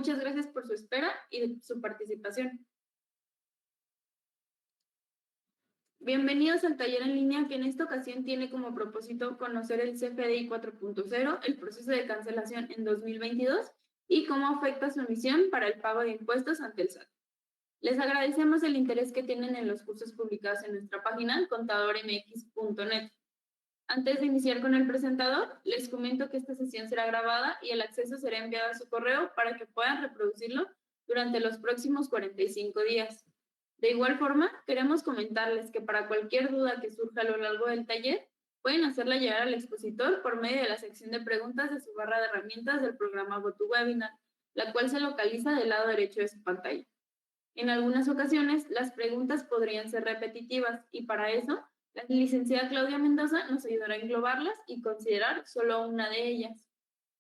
Muchas gracias por su espera y su participación. Bienvenidos al taller en línea que en esta ocasión tiene como propósito conocer el CFDI 4.0, el proceso de cancelación en 2022 y cómo afecta su emisión para el pago de impuestos ante el SAT. Les agradecemos el interés que tienen en los cursos publicados en nuestra página contadormx.net. Antes de iniciar con el presentador, les comento que esta sesión será grabada y el acceso será enviado a su correo para que puedan reproducirlo durante los próximos 45 días. De igual forma, queremos comentarles que para cualquier duda que surja a lo largo del taller, pueden hacerla llegar al expositor por medio de la sección de preguntas de su barra de herramientas del programa GoToWebinar, la cual se localiza del lado derecho de su pantalla. En algunas ocasiones, las preguntas podrían ser repetitivas y para eso, la licenciada Claudia Mendoza nos ayudará a englobarlas y considerar solo una de ellas.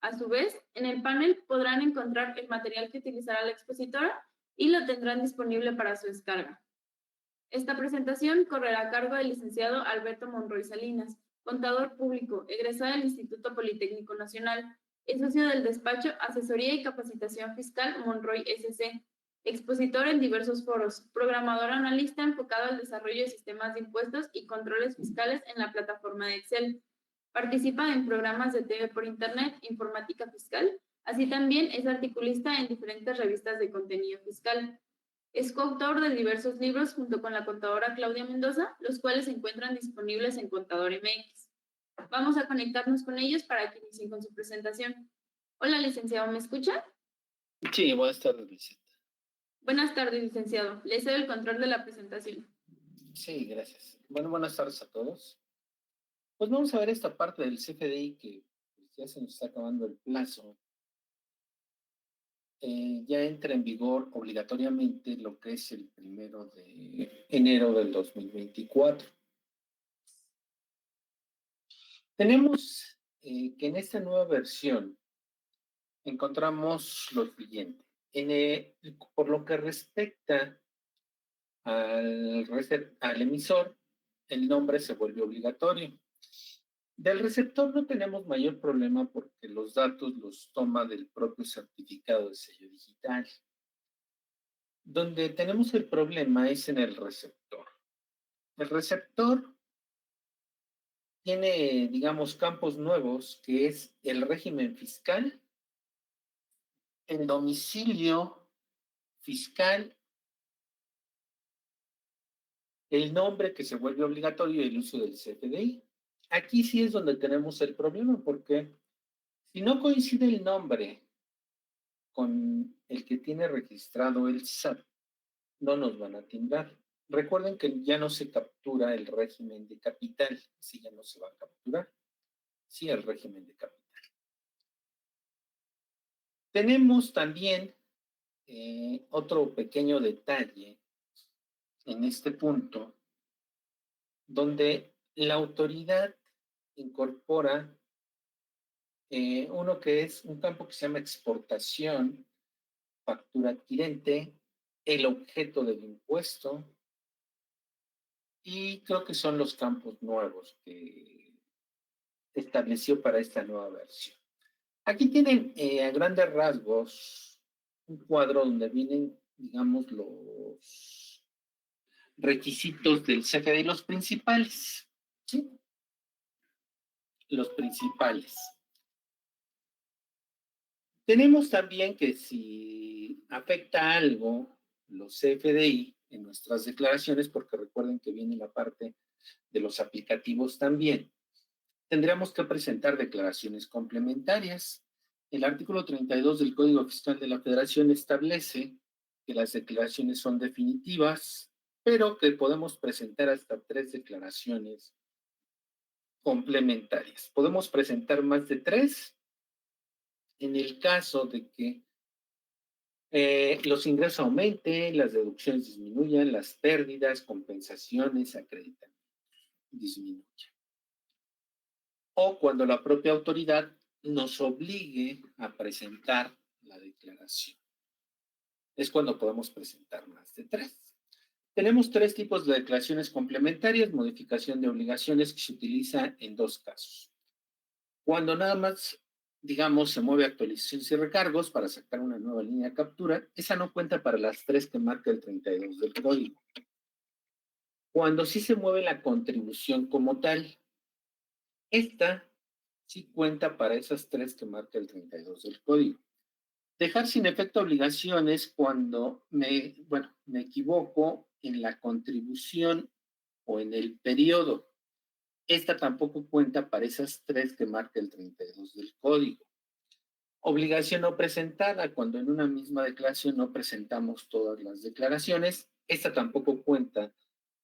A su vez, en el panel podrán encontrar el material que utilizará la expositora y lo tendrán disponible para su descarga. Esta presentación correrá a cargo del licenciado Alberto Monroy Salinas, contador público, egresado del Instituto Politécnico Nacional, es socio del despacho Asesoría y Capacitación Fiscal Monroy SC, expositor en diversos foros, programador analista enfocado al desarrollo de sistemas de impuestos y controles fiscales en la plataforma de Excel. Participa en programas de TV por Internet, informática fiscal, así también es articulista en diferentes revistas de contenido fiscal. Es coautor de diversos libros junto con la contadora Claudia Mendoza, los cuales se encuentran disponibles en Contador MX. Vamos a conectarnos con ellos para que inicien con su presentación. Hola, licenciado, ¿me escucha? Sí, buenas tardes, Vicente. Buenas tardes, licenciado. Le cedo el control de la presentación. Sí, gracias. Bueno, buenas tardes a todos. Pues vamos a ver esta parte del CFDI que pues, ya se nos está acabando el plazo. Ya entra en vigor obligatoriamente lo que es el 1 de enero del 2024. Tenemos que en esta nueva versión encontramos lo siguiente. Por lo que respecta al emisor, el nombre se vuelve obligatorio. Del receptor no tenemos mayor problema porque los datos los toma del propio certificado de sello digital. Donde tenemos el problema es en el receptor. El receptor tiene, digamos, campos nuevos, que es el régimen fiscal, el domicilio fiscal, el nombre que se vuelve obligatorio y el uso del CFDI. Aquí sí es donde tenemos el problema, porque si no coincide el nombre con el que tiene registrado el SAT, no nos van a timbrar. Recuerden que ya no se captura el régimen de capital, si ya no se va a capturar, sí el régimen de capital. Tenemos también otro pequeño detalle en este punto, donde la autoridad incorpora uno que es un campo que se llama exportación, factura adquirente, el objeto del impuesto, y creo que son los campos nuevos que estableció para esta nueva versión. Aquí tienen a grandes rasgos un cuadro donde vienen, digamos, los requisitos del CFDI, los principales, ¿sí? Los principales. Tenemos también que si afecta algo los CFDI en nuestras declaraciones, porque recuerden que viene la parte de los aplicativos también, tendríamos que presentar declaraciones complementarias. El artículo 32 del Código Fiscal de la Federación establece que las declaraciones son definitivas, pero que podemos presentar hasta 3 declaraciones complementarias. Podemos presentar más de 3 en el caso de que los ingresos aumenten, las deducciones disminuyan, las pérdidas, compensaciones, acreditamientos disminuyan. O cuando la propia autoridad nos obligue a presentar la declaración. Es cuando podemos presentar más de 3. Tenemos 3 tipos de declaraciones complementarias, modificación de obligaciones que se utiliza en 2 casos. Cuando nada más digamos, se mueve actualizaciones y recargos para sacar una nueva línea de captura, esa no cuenta para las 3 que marca el 32 del código. Cuando sí se mueve la contribución como tal, esta sí cuenta para esas 3 que marca el 32 del código. Dejar sin efecto obligaciones cuando me equivoco en la contribución o en el periodo. Esta tampoco cuenta para esas 3 que marca el 32 del código. Obligación no presentada, cuando en una misma declaración no presentamos todas las declaraciones, esta tampoco cuenta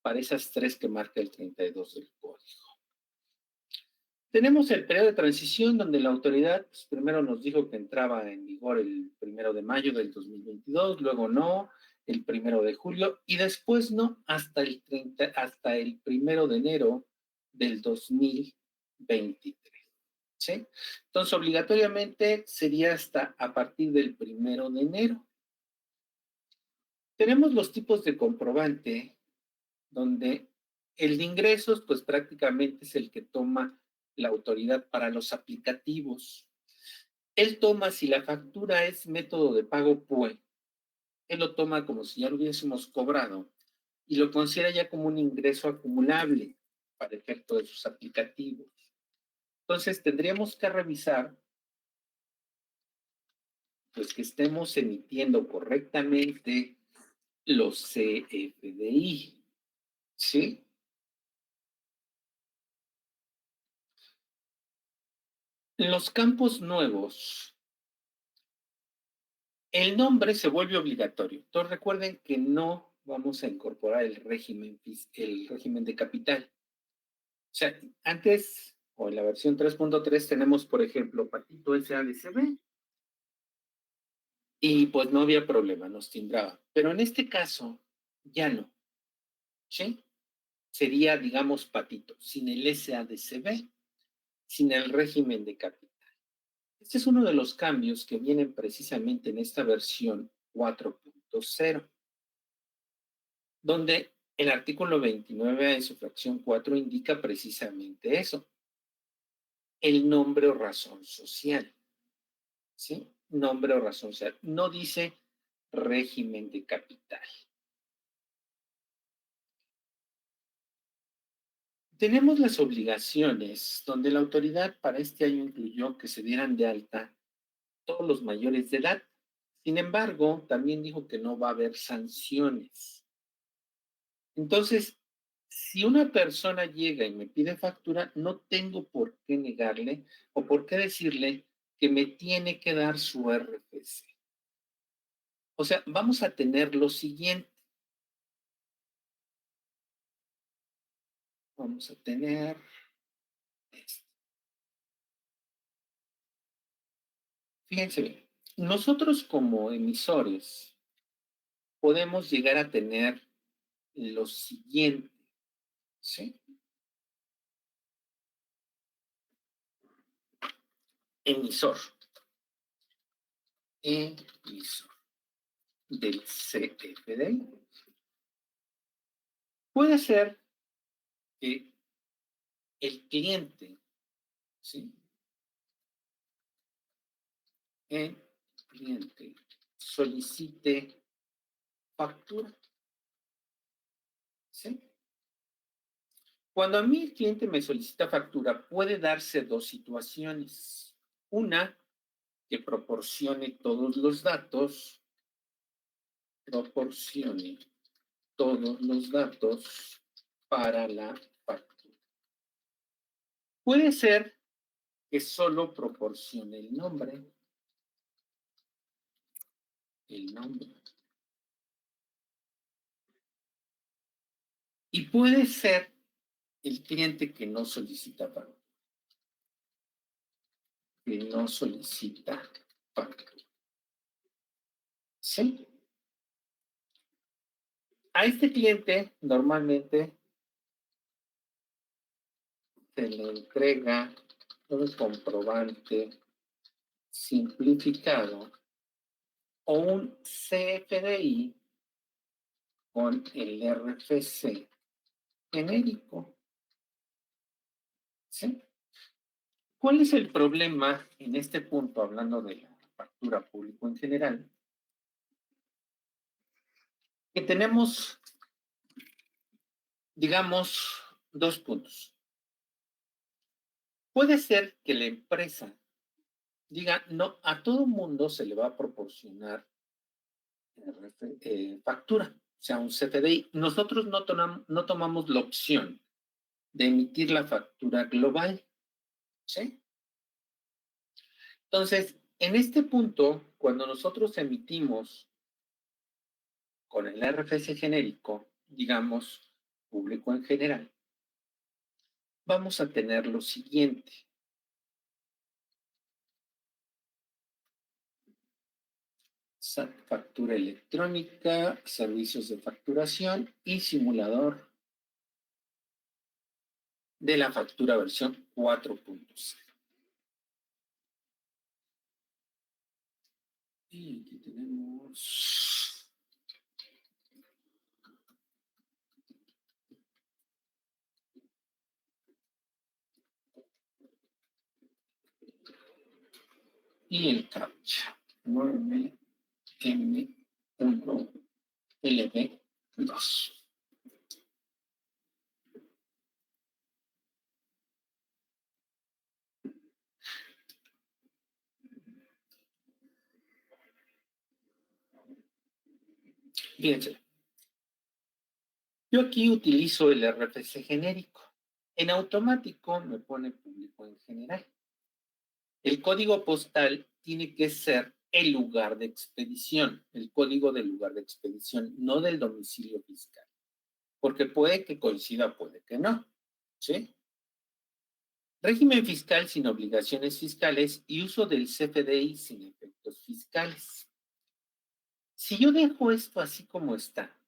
para esas 3 que marca el 32 del código. Tenemos el periodo de transición donde la autoridad pues, primero nos dijo que entraba en vigor el 1 de mayo del 2022, luego no, el 1 de julio y después no hasta el 1 de enero del 2023. ¿Sí? Entonces, obligatoriamente sería hasta a partir del 1 de enero. Tenemos los tipos de comprobante donde el de ingresos, pues prácticamente es el que toma la autoridad para los aplicativos. Él toma si la factura es método de pago PUE. Él lo toma como si ya lo hubiésemos cobrado y lo considera ya como un ingreso acumulable para efecto de sus aplicativos. Entonces, tendríamos que revisar pues que estemos emitiendo correctamente los CFDI, ¿sí? Los campos nuevos, el nombre se vuelve obligatorio. Entonces recuerden que no vamos a incorporar el régimen de capital. O sea, antes, o en la versión 3.3, tenemos, por ejemplo, Patito SADCB, y pues no había problema, nos timbraba. Pero en este caso, ya no, ¿sí? Sería, digamos, Patito, sin el SADCB, sin el régimen de capital. Este es uno de los cambios que vienen precisamente en esta versión 4.0, donde el artículo 29 en su fracción 4 indica precisamente eso, el nombre o razón social, ¿sí? Nombre o razón social. No dice régimen de capital. Tenemos las obligaciones, donde la autoridad para este año incluyó que se dieran de alta todos los mayores de edad. Sin embargo, también dijo que no va a haber sanciones. Entonces, si una persona llega y me pide factura, no tengo por qué negarle o por qué decirle que me tiene que dar su RFC. O sea, vamos a tener lo siguiente. Vamos a tener esto. Fíjense bien, nosotros como emisores podemos llegar a tener lo siguiente, ¿sí? Emisor. Emisor del CFDI. Puede ser que el cliente, ¿sí? El cliente solicite factura, ¿sí? Cuando a mí el cliente me solicita factura, puede darse dos situaciones. Una, que proporcione todos los datos, para la factura. Puede ser que solo proporcione el nombre. Y puede ser el cliente que no solicita factura. ¿Sí? A este cliente normalmente se le entrega un comprobante simplificado o un CFDI con el RFC genérico. ¿Sí? ¿Cuál es el problema en este punto, hablando de la factura público en general? Que tenemos, digamos, dos puntos. Puede ser que la empresa diga, no, a todo mundo se le va a proporcionar factura, o sea, un CFDI. Nosotros no tomamos la opción de emitir la factura global, ¿sí? Entonces, en este punto, cuando nosotros emitimos con el RFC genérico, digamos, público en general, vamos a tener lo siguiente. Factura electrónica, servicios de facturación y simulador de la factura versión 4.0. Y aquí tenemos y el captcha 9M1LB2. Fíjense, yo aquí utilizo el RFC genérico. En automático me pone público en general. El código postal tiene que ser el lugar de expedición, el código del lugar de expedición, no del domicilio fiscal. Porque puede que coincida, puede que no. ¿Sí? Régimen fiscal sin obligaciones fiscales y uso del CFDI sin efectos fiscales. Si yo dejo esto así como está,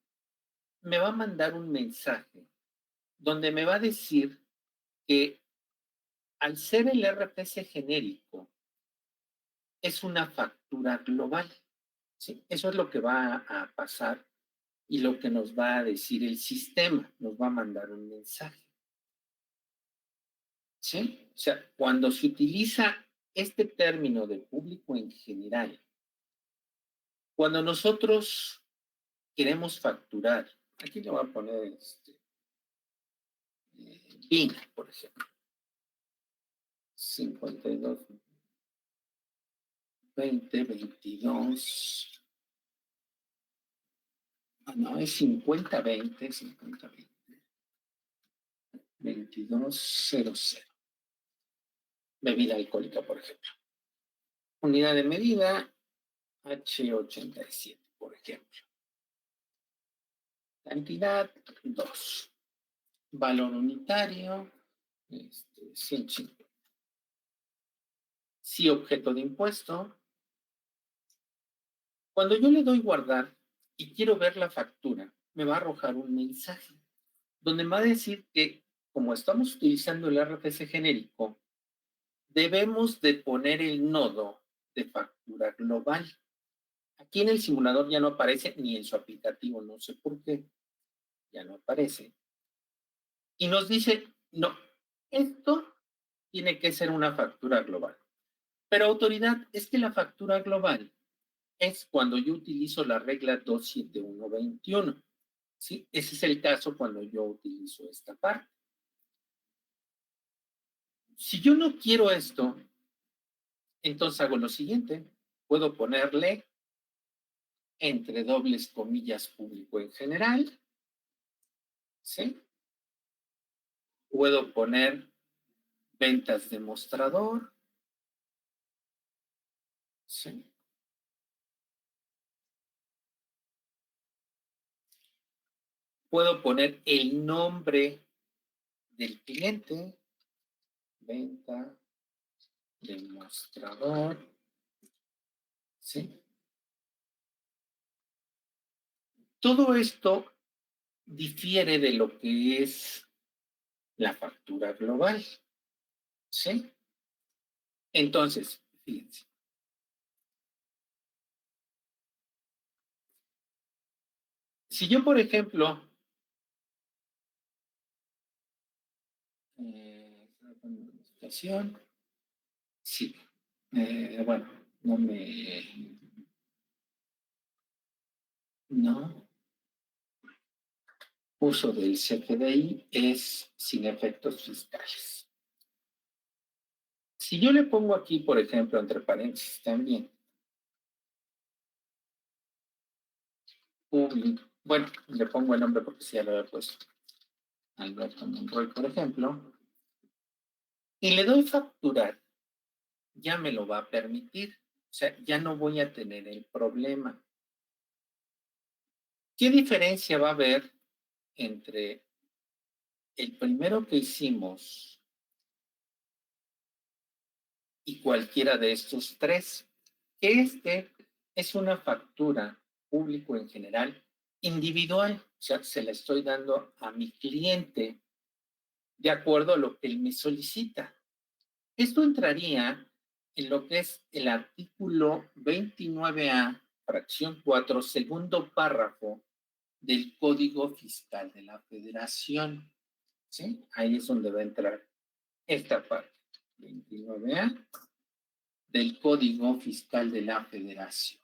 me va a mandar un mensaje donde me va a decir que al ser el RFC genérico, es una factura global. ¿Sí? Eso es lo que va a pasar y lo que nos va a decir el sistema. Nos va a mandar un mensaje. ¿Sí? O sea, cuando se utiliza este término de público en general, cuando nosotros queremos facturar, aquí le voy a poner BIN, por ejemplo, 52, 20, 22. No, es 50, 20, 50, 20. 2200. Bebida alcohólica, por ejemplo. Unidad de medida, H87, por ejemplo. Cantidad, 2. Valor unitario, 150. Si objeto de impuesto. Cuando yo le doy guardar y quiero ver la factura, me va a arrojar un mensaje donde me va a decir que, como estamos utilizando el RFC genérico, debemos de poner el nodo de factura global. Aquí en el simulador ya no aparece, ni en su aplicativo, no sé por qué, ya no aparece. Y nos dice, no, esto tiene que ser una factura global. Pero autoridad, es que la factura global es cuando yo utilizo la regla 27121. ¿Sí? Ese es el caso cuando yo utilizo esta parte. Si yo no quiero esto, entonces hago lo siguiente. Puedo ponerle entre dobles comillas público en general. ¿Sí? Puedo poner ventas de mostrador. ¿Sí? Puedo poner el nombre del cliente. Venta de mostrador. ¿Sí? Todo esto difiere de lo que es la factura global. ¿Sí? Entonces, fíjense. Si yo, por ejemplo, Sí. Bueno, no. Uso del CFDI es sin efectos fiscales. Si yo le pongo aquí, por ejemplo, entre paréntesis también, público, bueno, le pongo el nombre porque si ya lo había puesto, Alberto Monroy, por ejemplo, y le doy facturar, ya me lo va a permitir. O sea, ya no voy a tener el problema. ¿Qué diferencia va a haber entre el primero que hicimos y cualquiera de estos tres? Este es una factura público en general individual, o sea, se la estoy dando a mi cliente de acuerdo a lo que él me solicita. Esto entraría en lo que es el artículo 29A, fracción 4, segundo párrafo del Código Fiscal de la Federación. ¿Sí? Ahí es donde va a entrar esta parte, 29A del Código Fiscal de la Federación.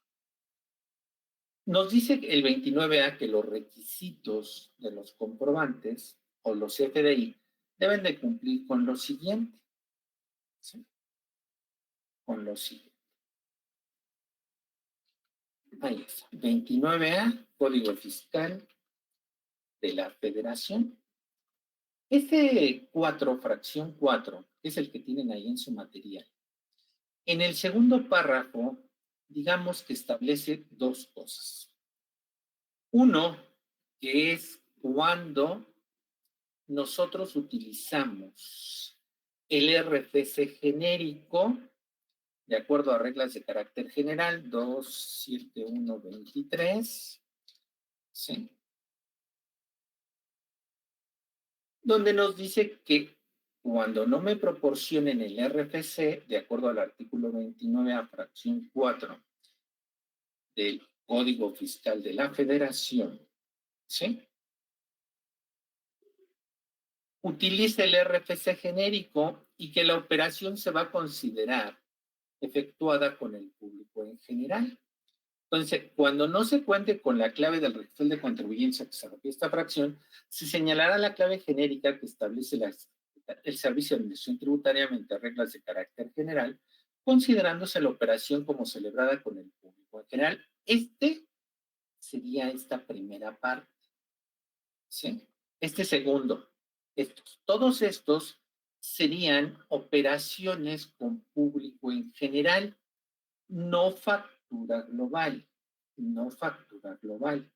Nos dice el 29A que los requisitos de los comprobantes o los FDI deben de cumplir con lo siguiente. ¿Sí? Con lo siguiente. Ahí está. 29A, Código Fiscal de la Federación. Este 4, fracción 4, es el que tienen ahí en su material. En el segundo párrafo, digamos que establece dos cosas. Uno, que es cuando nosotros utilizamos el RFC genérico, de acuerdo a reglas de carácter general, 27123, ¿sí? Donde nos dice que cuando no me proporcionen el RFC, de acuerdo al artículo 29 a fracción 4 del Código Fiscal de la Federación, ¿sí? Utilice el RFC genérico y que la operación se va a considerar efectuada con el público en general. Entonces, cuando no se cuente con la clave del registro de contribuyentes a que se refiere esta fracción, se señalará la clave genérica que establece el Servicio de Administración Tributaria mediante reglas de carácter general, considerándose la operación como celebrada con el público en general. Sería esta primera parte, ¿sí? Este segundo, todos estos serían operaciones con público en general, no factura global, no factura global.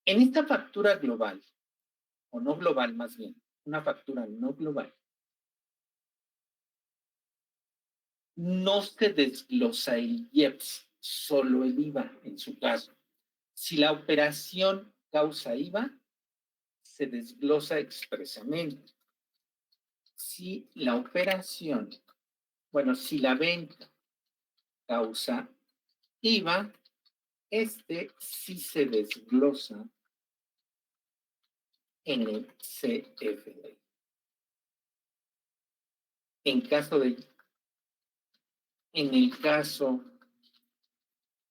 En esta factura global, o no global más bien, una factura no global, no se desglosa el IEPS, solo el IVA en su caso. Si la operación causa IVA, se desglosa expresamente. Si la operación, bueno, si la venta causa IVA, sí se desglosa en el CFDI. En el caso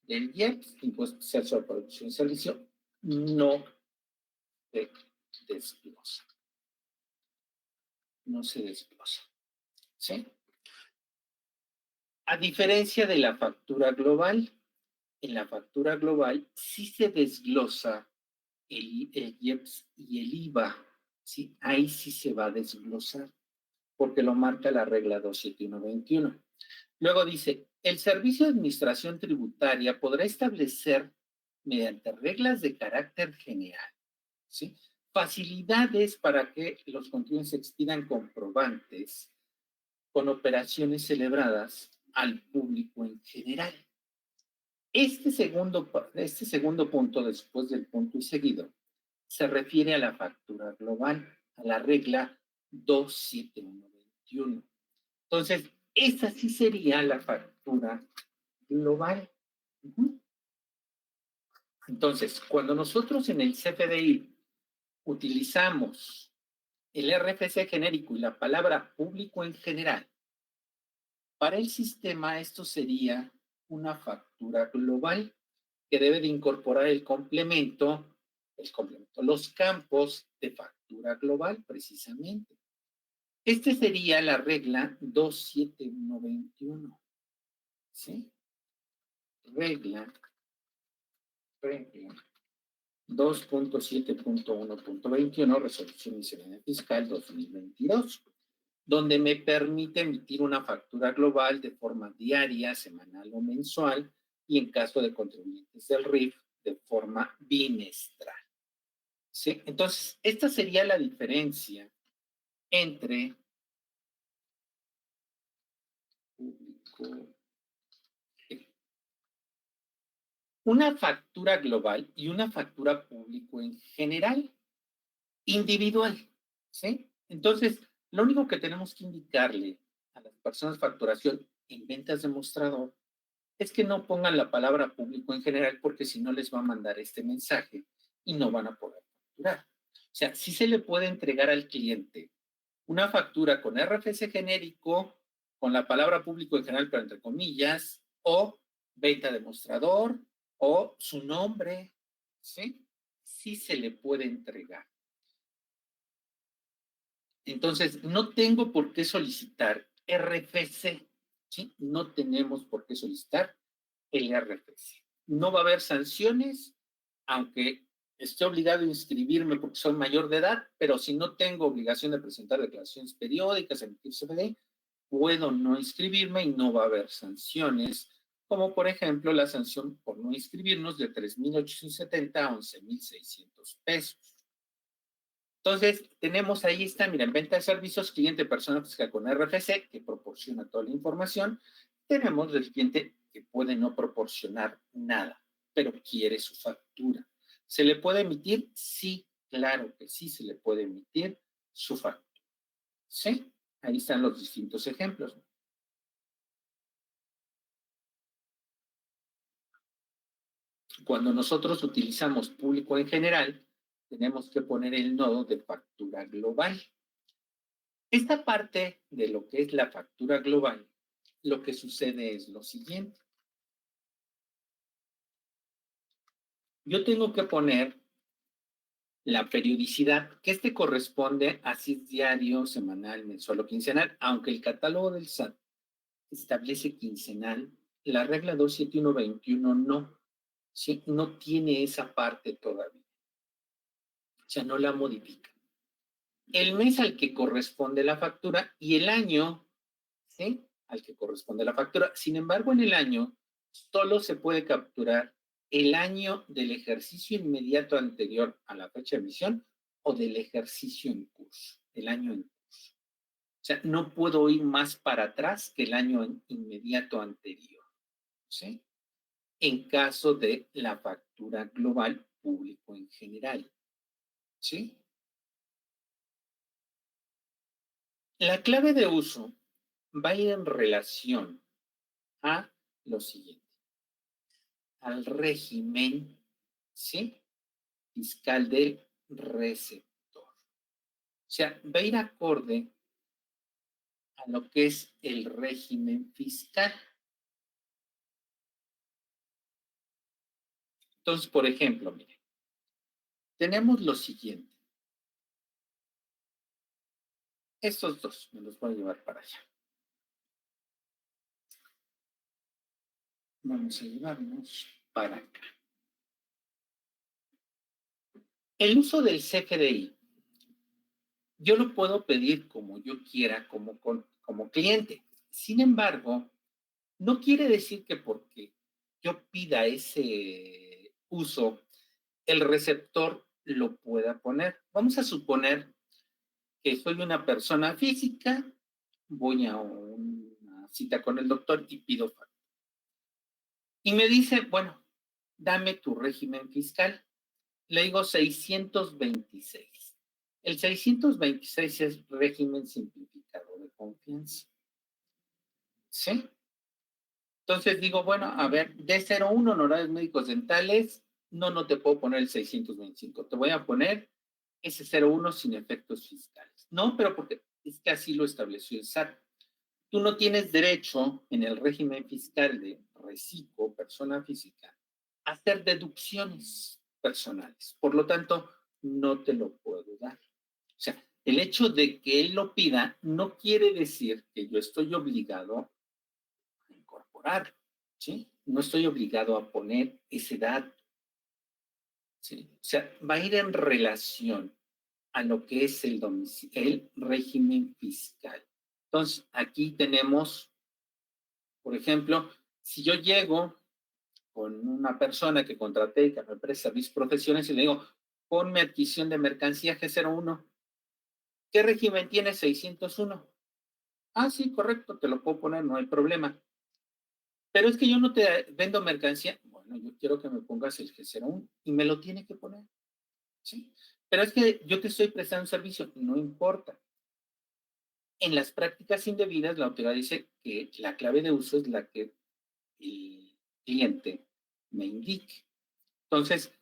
del IEPS, Impuesto Especial sobre Producción y Servicio, no se desglosa. No se desglosa. ¿Sí? A diferencia de la factura global, en la factura global sí se desglosa el IEPS y el IVA. ¿Sí? Ahí sí se va a desglosar, porque lo marca la regla 27121. Luego dice, el Servicio de Administración Tributaria podrá establecer, mediante reglas de carácter general, ¿sí?, facilidades para que los contribuyentes expidan comprobantes con operaciones celebradas al público en general. Este segundo punto, después del punto y seguido, se refiere a la factura global, a la regla 27121. Entonces, esa sí sería la factura global. Entonces, cuando nosotros en el CFDI utilizamos el RFC genérico y la palabra público en general, Para el sistema, esto sería una factura global que debe de incorporar el complemento, los campos de factura global, precisamente. Este sería la regla 27121. ¿Sí? Regla 2.7.1.21, resolución miscelánea fiscal 2022, donde me permite emitir una factura global de forma diaria, semanal o mensual, y en caso de contribuyentes del RIF, de forma bimestral. ¿Sí? Entonces, esta sería la diferencia entre una factura global y una factura público en general, individual. ¿Sí? Entonces, lo único que tenemos que indicarle a las personas de facturación en ventas de mostrador es que no pongan la palabra público en general, porque si no les va a mandar este mensaje y no van a poder facturar. O sea, sí se le puede entregar al cliente una factura con RFC genérico, con la palabra público en general, pero entre comillas, o venta de mostrador, o su nombre, ¿sí? Sí se le puede entregar. Entonces, no tengo por qué solicitar RFC, ¿sí? No tenemos por qué solicitar el RFC. No va a haber sanciones, aunque esté obligado a inscribirme porque soy mayor de edad, pero si no tengo obligación de presentar declaraciones periódicas, emitir CFD, puedo no inscribirme y no va a haber sanciones, como por ejemplo la sanción por no inscribirnos de 3,870 a 11,600 pesos. Entonces, tenemos ahí está, miren, venta de servicios, cliente persona física con RFC, que proporciona toda la información. Tenemos el cliente que puede no proporcionar nada, pero quiere su factura. ¿Se le puede emitir? Sí, claro que sí se le puede emitir su factura. ¿Sí? Ahí están los distintos ejemplos. Cuando nosotros utilizamos público en general, tenemos que poner el nodo de factura global. Esta parte de lo que es la factura global, lo que sucede es lo siguiente. Yo tengo que poner la periodicidad, que este corresponde a si es diario, semanal, mensual o quincenal, aunque el catálogo del SAT establece quincenal, la regla 27121 no, ¿sí? No tiene esa parte todavía. O sea, no la modifica. El mes al que corresponde la factura y el año, ¿sí? Al que corresponde la factura. Sin embargo, en el año solo se puede capturar el año del ejercicio inmediato anterior a la fecha de emisión o del ejercicio en curso, el año en curso. O sea, no puedo ir más para atrás que el año inmediato anterior, ¿sí? En caso de la factura global público en general, ¿sí? La clave de uso va a ir en relación a lo siguiente, al régimen, ¿sí? Fiscal del receptor. O sea, va a ir acorde a lo que es el régimen fiscal. Entonces, por ejemplo, miren, tenemos lo siguiente. Estos dos me los voy a llevar para allá. Vamos a llevarnos para acá. El uso del CFDI, yo lo puedo pedir como yo quiera, como cliente. Sin embargo, no quiere decir que porque yo pida ese uso, el receptor lo pueda poner. Vamos a suponer que soy una persona física, voy a una cita con el doctor y pido factura. Y me dice, bueno, dame tu régimen fiscal. Le digo 626. El 626 es régimen simplificado de confianza. ¿Sí? Entonces digo, bueno, a ver, D01, honorarios médicos dentales, no te puedo poner el 625. Te voy a poner ese 01 sin efectos fiscales. No, pero porque es que así lo estableció el SAT. tú no tienes derecho en el régimen fiscal de reciclo, persona física, a hacer deducciones personales. Por lo tanto, no te lo puedo dar. O sea, el hecho de que él lo pida no quiere decir que yo estoy obligado a incorporarlo, ¿sí? No estoy obligado a poner ese dato, ¿sí? O sea, va a ir en relación a lo que es el régimen fiscal. Entonces, aquí tenemos, por ejemplo, si yo llego con una persona que contraté y que me presta mis profesiones y le digo, ponme adquisición de mercancía G01, ¿qué régimen tiene 601? Ah, sí, correcto, te lo puedo poner, no hay problema. Pero es que yo no te vendo mercancía. Bueno, yo quiero que me pongas el G01 y me lo tiene que poner, ¿sí? Pero es que yo te estoy prestando un servicio, no importa. En las prácticas indebidas, la autoridad dice que la clave de uso es la que el cliente me indique. Entonces,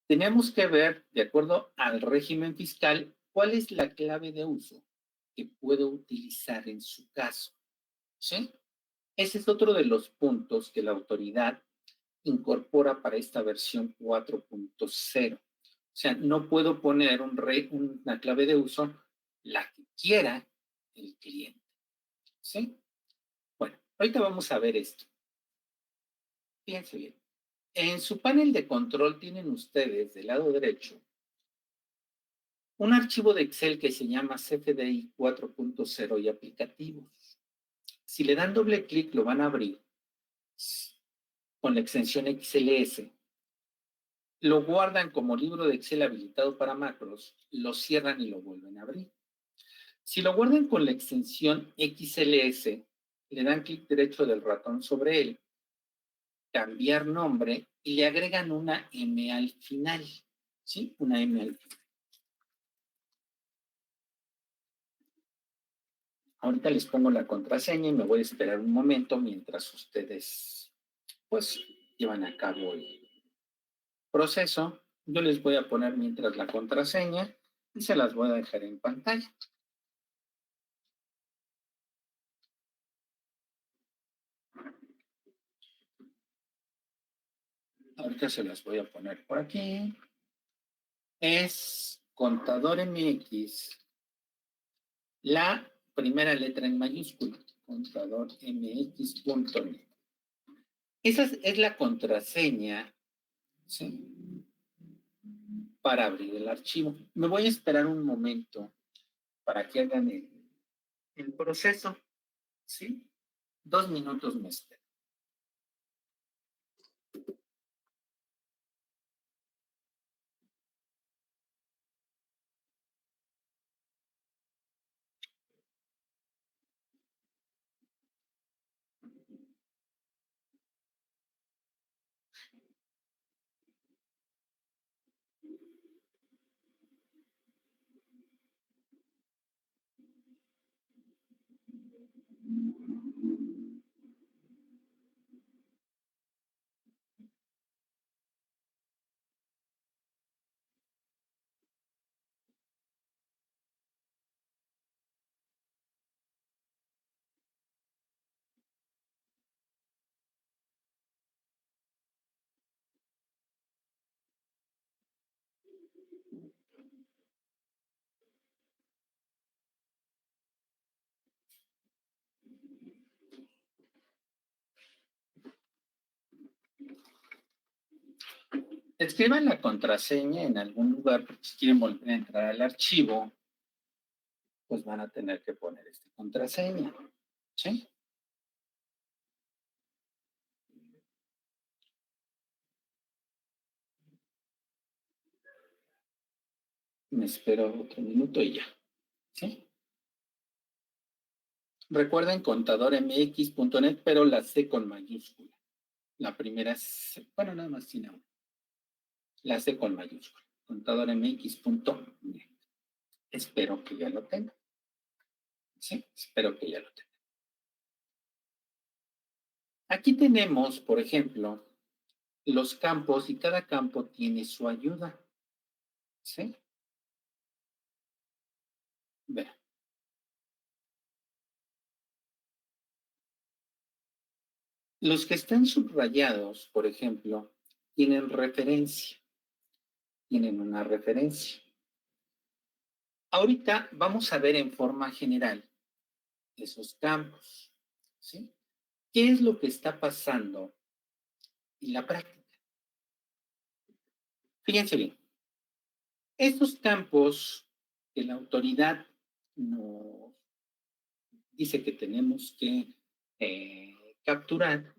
tenemos que ver, de acuerdo al régimen fiscal, cuál es la clave de uso que puedo utilizar en su caso, ¿sí? Ese es otro de los puntos que la autoridad incorpora para esta versión 4.0. O sea, no puedo poner una clave de uso la que quiera el cliente, ¿sí? Bueno, ahorita vamos a ver esto. Fíjense bien. En su panel de control tienen ustedes del lado derecho un archivo de Excel que se llama CFDI 4.0 y aplicativos. Si le dan doble clic, lo van a abrir con la extensión XLS. Lo guardan como libro de Excel habilitado para macros, lo cierran y lo vuelven a abrir. Si lo guardan con la extensión XLS, le dan clic derecho del ratón sobre él, cambiar nombre y le agregan una M al final. ¿Sí? Una M al final. Ahorita les pongo la contraseña y me voy a esperar un momento mientras ustedes, pues, llevan a cabo el proceso. Yo les voy a poner mientras la contraseña y se las voy a dejar en pantalla. Ahorita se las voy a poner por aquí. Es Contador MX, la primera letra en mayúscula, contadormx.net. Esa es la contraseña, ¿sí? Para abrir el archivo. Me voy a esperar un momento para que hagan el proceso, ¿sí? 2 minutos me espero. Escriban la contraseña en algún lugar, porque si quieren volver a entrar al archivo, pues van a tener que poner esta contraseña, ¿sí? Me espero otro minuto y ya, ¿sí? Recuerden contadormx.net, pero la C con mayúscula. La primera es, bueno, nada más tiene una. La C con mayúscula. Contadormx.net. Espero que ya lo tengan. Sí, espero que ya lo tengan. Aquí tenemos, por ejemplo, los campos y cada campo tiene su ayuda. ¿Sí? Vean. Los que están subrayados, por ejemplo, tienen referencia, tienen una referencia. Ahorita vamos a ver en forma general esos campos, ¿sí? ¿Qué es lo que está pasando en la práctica? Fíjense bien, estos campos que la autoridad nos dice que tenemos que capturar,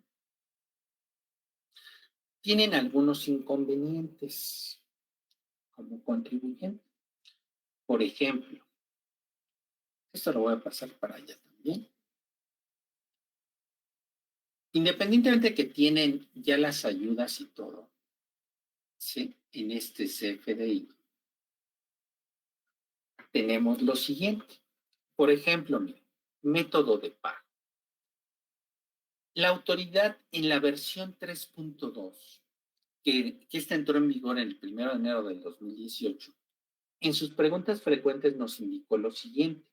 tienen algunos inconvenientes como contribuyente. Por ejemplo, esto lo voy a pasar para allá también. Independientemente de que tienen ya las ayudas y todo, ¿sí? En este CFDI tenemos lo siguiente. Por ejemplo, mire, método de pago. La autoridad en la versión 3.2, que esta entró en vigor el 1 de enero del 2018, en sus preguntas frecuentes nos indicó lo siguiente.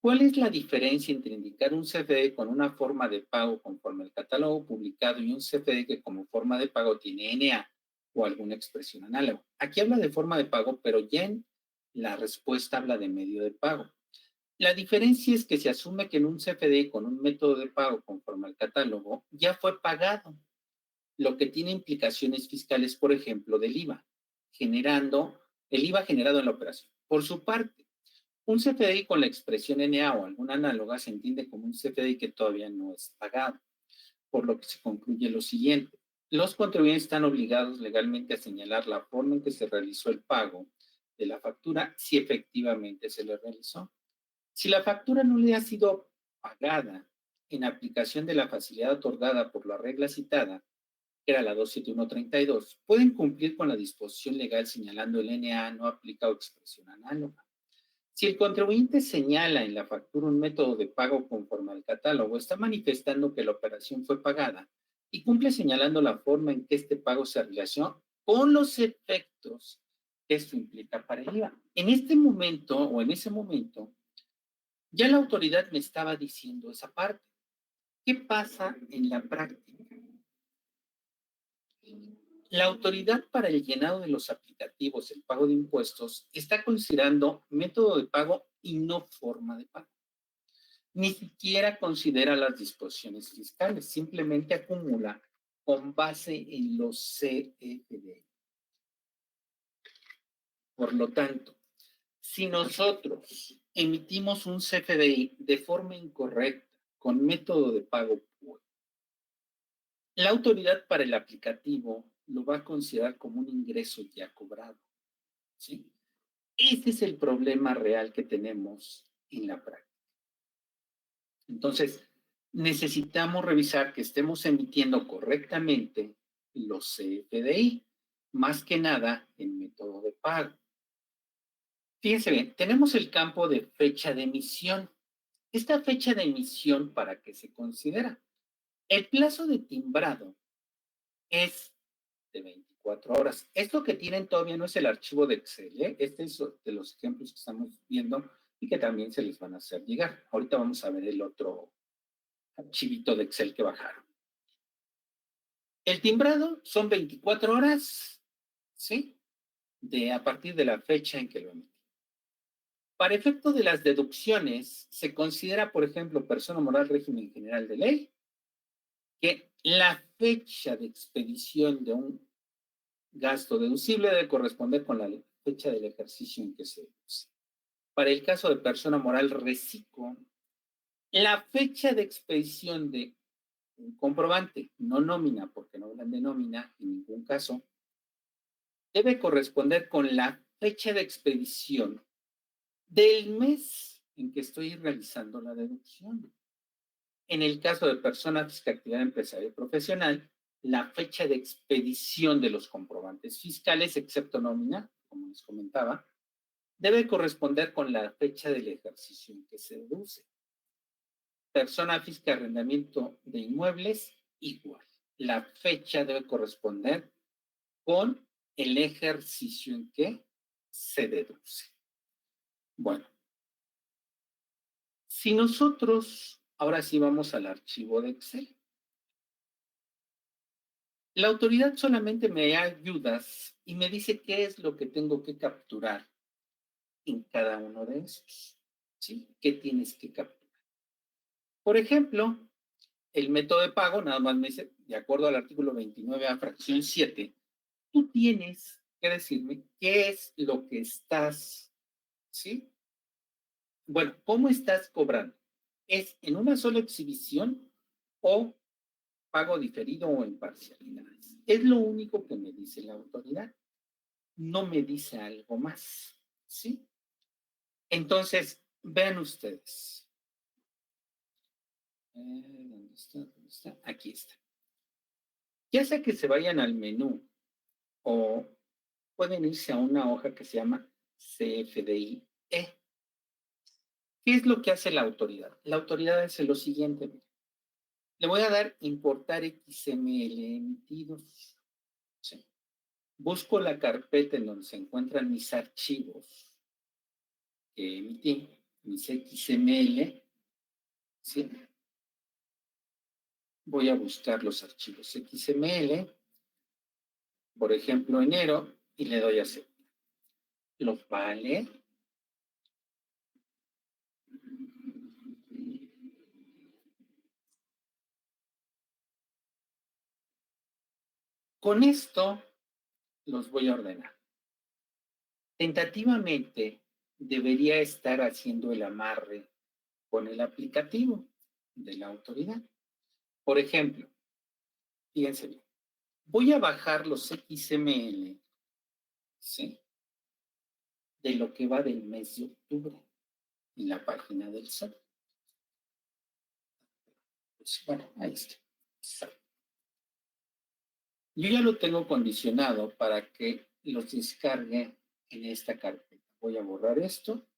¿Cuál es la diferencia entre indicar un CFD con una forma de pago conforme al catálogo publicado y un CFD que como forma de pago tiene NA o alguna expresión análoga? Aquí habla de forma de pago, pero ya en la respuesta habla de medio de pago. La diferencia es que se asume que en un CFD con un método de pago conforme al catálogo ya fue pagado, lo que tiene implicaciones fiscales, por ejemplo, del IVA, generando el IVA generado en la operación. Por su parte, un CFDI con la expresión NA o alguna análoga se entiende como un CFDI que todavía no es pagado, por lo que se concluye lo siguiente. Los contribuyentes están obligados legalmente a señalar la forma en que se realizó el pago de la factura si efectivamente se le realizó. Si la factura no le ha sido pagada en aplicación de la facilidad otorgada por la regla citada, que era la 27132, pueden cumplir con la disposición legal señalando el NA no aplica o expresión análoga. Si el contribuyente señala en la factura un método de pago conforme al catálogo, está manifestando que la operación fue pagada y cumple señalando la forma en que este pago se realizó con los efectos que esto implica para el IVA. En este momento o en ese momento, ya la autoridad me estaba diciendo esa parte. ¿Qué pasa en la práctica? La autoridad para el llenado de los aplicativos, el pago de impuestos, está considerando método de pago y no forma de pago. Ni siquiera considera las disposiciones fiscales, simplemente acumula con base en los CFDI. Por lo tanto, si nosotros emitimos un CFDI de forma incorrecta, con método de pago puro, la autoridad para el aplicativo lo va a considerar como un ingreso ya cobrado, ¿sí? Ese es el problema real que tenemos en la práctica. Entonces, necesitamos revisar que estemos emitiendo correctamente los CFDI, más que nada en método de pago. Fíjense bien, tenemos el campo de fecha de emisión. Esta fecha de emisión, ¿para qué se considera? El plazo de timbrado es de 24 horas. Esto que tienen todavía no es el archivo de Excel, ¿eh? Este es de los ejemplos que estamos viendo y que también se les van a hacer llegar. Ahorita vamos a ver el otro archivito de Excel que bajaron. El timbrado son 24 horas, ¿sí? A partir de la fecha en que lo emití. Para efecto de las deducciones, se considera, por ejemplo, persona moral régimen general de ley, que la fecha de expedición de un gasto deducible debe corresponder con la fecha del ejercicio en que se deduce. Para el caso de persona moral reciclo, la fecha de expedición de un comprobante, no nómina, porque no hablan de nómina en ningún caso, debe corresponder con la fecha de expedición del mes en que estoy realizando la deducción. En el caso de persona física, actividad empresaria y profesional, la fecha de expedición de los comprobantes fiscales, excepto nómina, como les comentaba, debe corresponder con la fecha del ejercicio en que se deduce. Persona física, arrendamiento de inmuebles, igual. La fecha debe corresponder con el ejercicio en que se deduce. Bueno, si nosotros, ahora sí vamos al archivo de Excel. La autoridad solamente me ayuda y me dice qué es lo que tengo que capturar en cada uno de esos, ¿sí? ¿Qué tienes que capturar? Por ejemplo, el método de pago nada más me dice, de acuerdo al artículo 29A, fracción 7, tú tienes que decirme qué es lo que estás, ¿sí? Bueno, ¿cómo estás cobrando? ¿Es en una sola exhibición o pago diferido o en parcialidades? Es lo único que me dice la autoridad. No me dice algo más, ¿sí? Entonces, vean ustedes. ¿Dónde está? ¿Dónde está? Aquí está. Ya sea que se vayan al menú o pueden irse a una hoja que se llama CFDI-E. ¿Qué es lo que hace la autoridad? La autoridad hace lo siguiente. Le voy a dar importar XML emitidos. Sí. Busco la carpeta en donde se encuentran mis archivos que emití, mis XML. ¿Sí? Voy a buscar los archivos XML, por ejemplo, enero, y le doy a aceptar. Los vale. Con esto los voy a ordenar. Tentativamente debería estar haciendo el amarre con el aplicativo de la autoridad. Por ejemplo, fíjense bien, voy a bajar los XML, ¿sí? De lo que va del mes de octubre en la página del SAT. Pues, bueno, ahí está. Yo ya lo tengo condicionado para que los descargue en esta carpeta. Voy a borrar esto.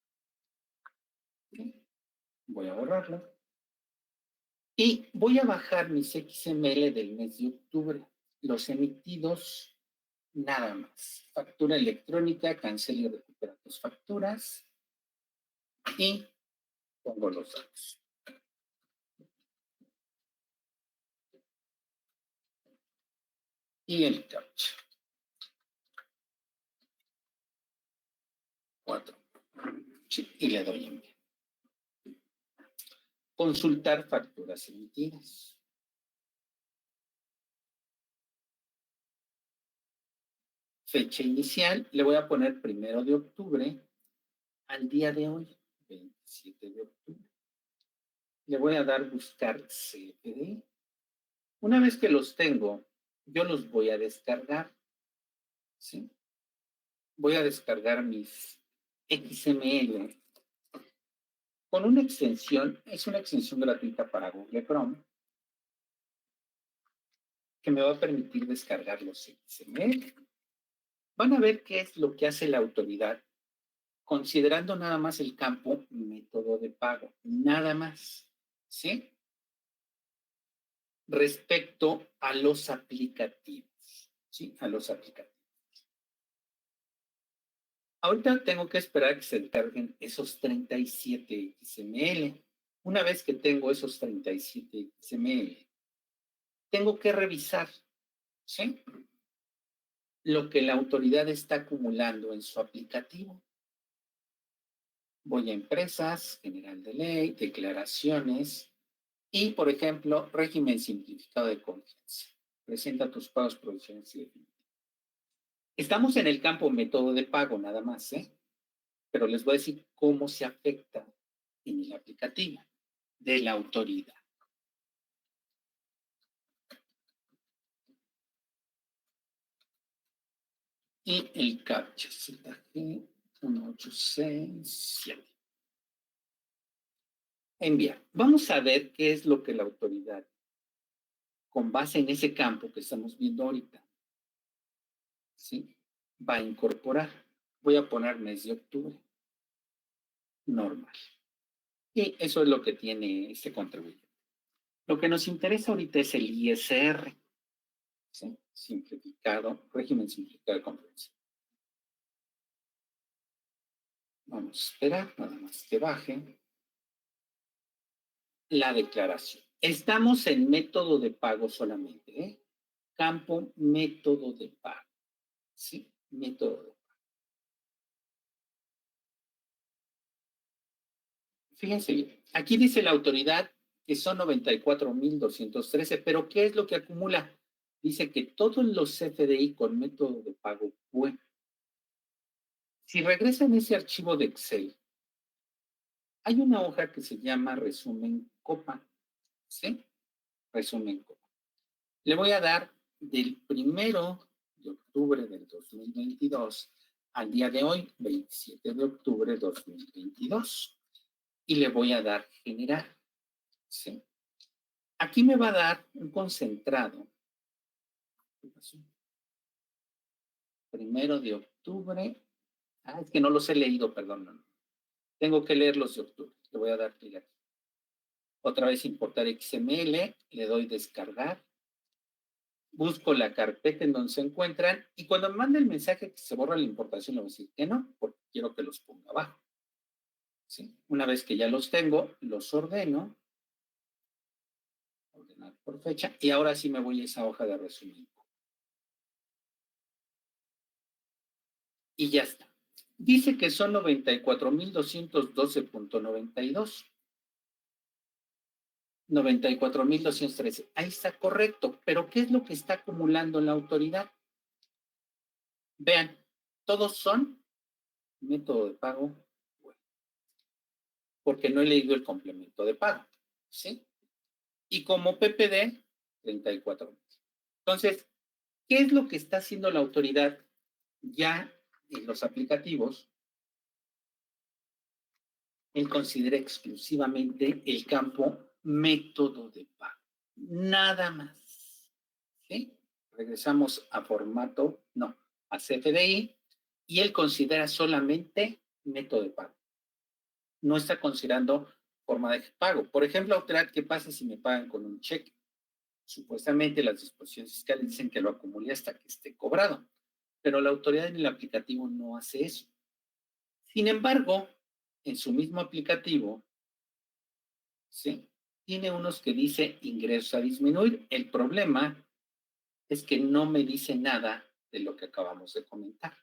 ¿Sí? Voy a borrarlo. Y voy a bajar mis XML del mes de octubre. Los emitidos, nada más. Factura electrónica, cancela y recupera tus facturas. Y pongo los datos. Y el captcha. 4. Sí, y le doy enviar. Consultar facturas emitidas. Fecha inicial, le voy a poner 1 de octubre al día de hoy, 27 de octubre. Le voy a dar buscar CFDI. Una vez que los tengo, yo los voy a descargar. ¿Sí? Voy a descargar mis XML con una extensión, es una extensión gratuita para Google Chrome, que me va a permitir descargar los XML. Van a ver qué es lo que hace la autoridad, considerando nada más el campo método de pago, nada más, ¿sí? Respecto a los aplicativos, ¿sí? A los aplicativos. Ahorita tengo que esperar que se descarguen esos 37 XML. Una vez que tengo esos 37 XML, tengo que revisar, ¿sí? Lo que la autoridad está acumulando en su aplicativo. Voy a empresas, general de ley, declaraciones y, por ejemplo, régimen simplificado de confianza. Presenta tus pagos, provisiones y definitivos. Estamos en el campo método de pago nada más, ¿eh? Pero les voy a decir cómo se afecta en el aplicativo de la autoridad. Y el captcha ZG 1867. Enviar. Vamos a ver qué es lo que la autoridad, con base en ese campo que estamos viendo ahorita, ¿sí? Va a incorporar. Voy a poner mes de octubre. Normal. Y eso es lo que tiene este contribuyente. Lo que nos interesa ahorita es el ISR, ¿sí? Simplificado, régimen simplificado de confianza. Vamos a esperar, nada más que baje la declaración. Estamos en método de pago solamente, ¿eh? campo método de pago. ¿Sí? Método de pago. Fíjense bien, aquí dice la autoridad que son 94,213, pero ¿qué es lo que acumula? Dice que todos los CFDI con método de pago bueno. Si regresan ese archivo de Excel, hay una hoja que se llama resumen copa, ¿sí? Resumen copa. Le voy a dar del 1 de octubre del 2022 al día de hoy, 27 de octubre de 2022. Y le voy a dar generar, ¿sí? Aquí me va a dar un concentrado. ¿Qué pasó? 1 de octubre. Es que no los he leído, perdón. No. Tengo que leer los de octubre. Le voy a dar clic aquí. Otra vez importar XML, le doy descargar, busco la carpeta en donde se encuentran y cuando me mande el mensaje que se borra la importación, le voy a decir que no, porque quiero que los ponga abajo. ¿Sí? Una vez que ya los tengo, los ordeno, ordenar por fecha, y ahora sí me voy a esa hoja de resumen. Y ya está. Dice que son 94,212,92. 94,213. Ahí está correcto. Pero ¿qué es lo que está acumulando la autoridad? Vean, todos son método de pago, bueno, porque no he leído el complemento de pago, ¿sí? Y como PPD, 34. Entonces, ¿qué es lo que está haciendo la autoridad ya en los aplicativos? Él considera exclusivamente el campo método de pago. Nada más. ¿Sí? Regresamos a formato, no, a CFDI, y él considera solamente método de pago. No está considerando forma de pago. Por ejemplo, autoridad, ¿qué pasa si me pagan con un cheque? Supuestamente las disposiciones fiscales dicen que lo acumule hasta que esté cobrado, pero la autoridad en el aplicativo no hace eso. Sin embargo, en su mismo aplicativo, ¿sí? Tiene unos que dice ingresos a disminuir. El problema es que no me dice nada de lo que acabamos de comentar.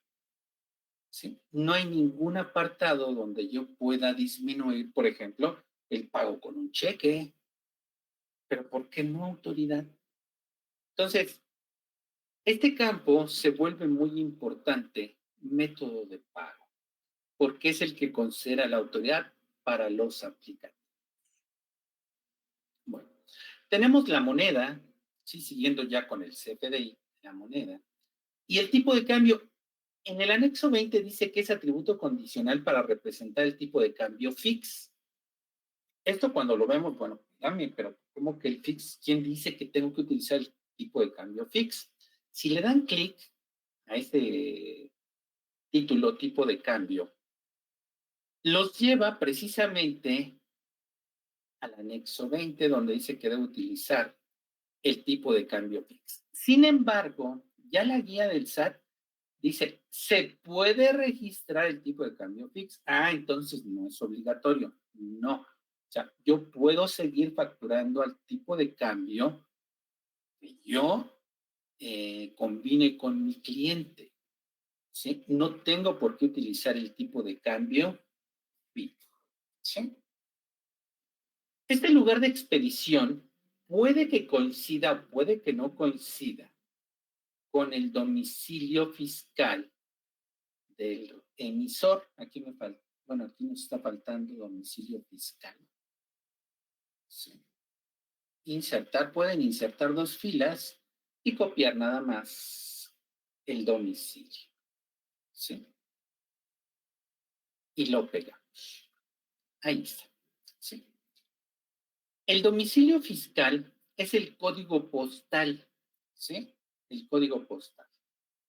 ¿Sí? No hay ningún apartado donde yo pueda disminuir, por ejemplo, el pago con un cheque. Pero ¿por qué no autoridad? Entonces, este campo se vuelve muy importante, método de pago, porque es el que considera la autoridad para los aplicativos. Bueno, tenemos la moneda, sí, siguiendo ya con el CFDI, la moneda, y el tipo de cambio. En el anexo 20 dice que es atributo condicional para representar el tipo de cambio fix. Esto cuando lo vemos, bueno, pero ¿cómo que el fix? ¿Quién dice que tengo que utilizar el tipo de cambio fix? Si le dan clic a este título, tipo de cambio, los lleva precisamente al anexo 20, donde dice que debe utilizar el tipo de cambio fix. Sin embargo, ya la guía del SAT dice, ¿se puede registrar el tipo de cambio fix? Entonces no es obligatorio. No. O sea, yo puedo seguir facturando al tipo de cambio que yo combine con mi cliente. ¿Sí? No tengo por qué utilizar el tipo de cambio fix. ¿Sí? Este lugar de expedición puede que coincida o puede que no coincida con el domicilio fiscal del emisor. Aquí me falta, bueno, aquí nos está faltando domicilio fiscal. Sí. Insertar, pueden insertar dos filas y copiar nada más el domicilio. ¿Sí? Y lo pegamos. Ahí está. ¿Sí? El domicilio fiscal es el código postal. ¿Sí? El código postal.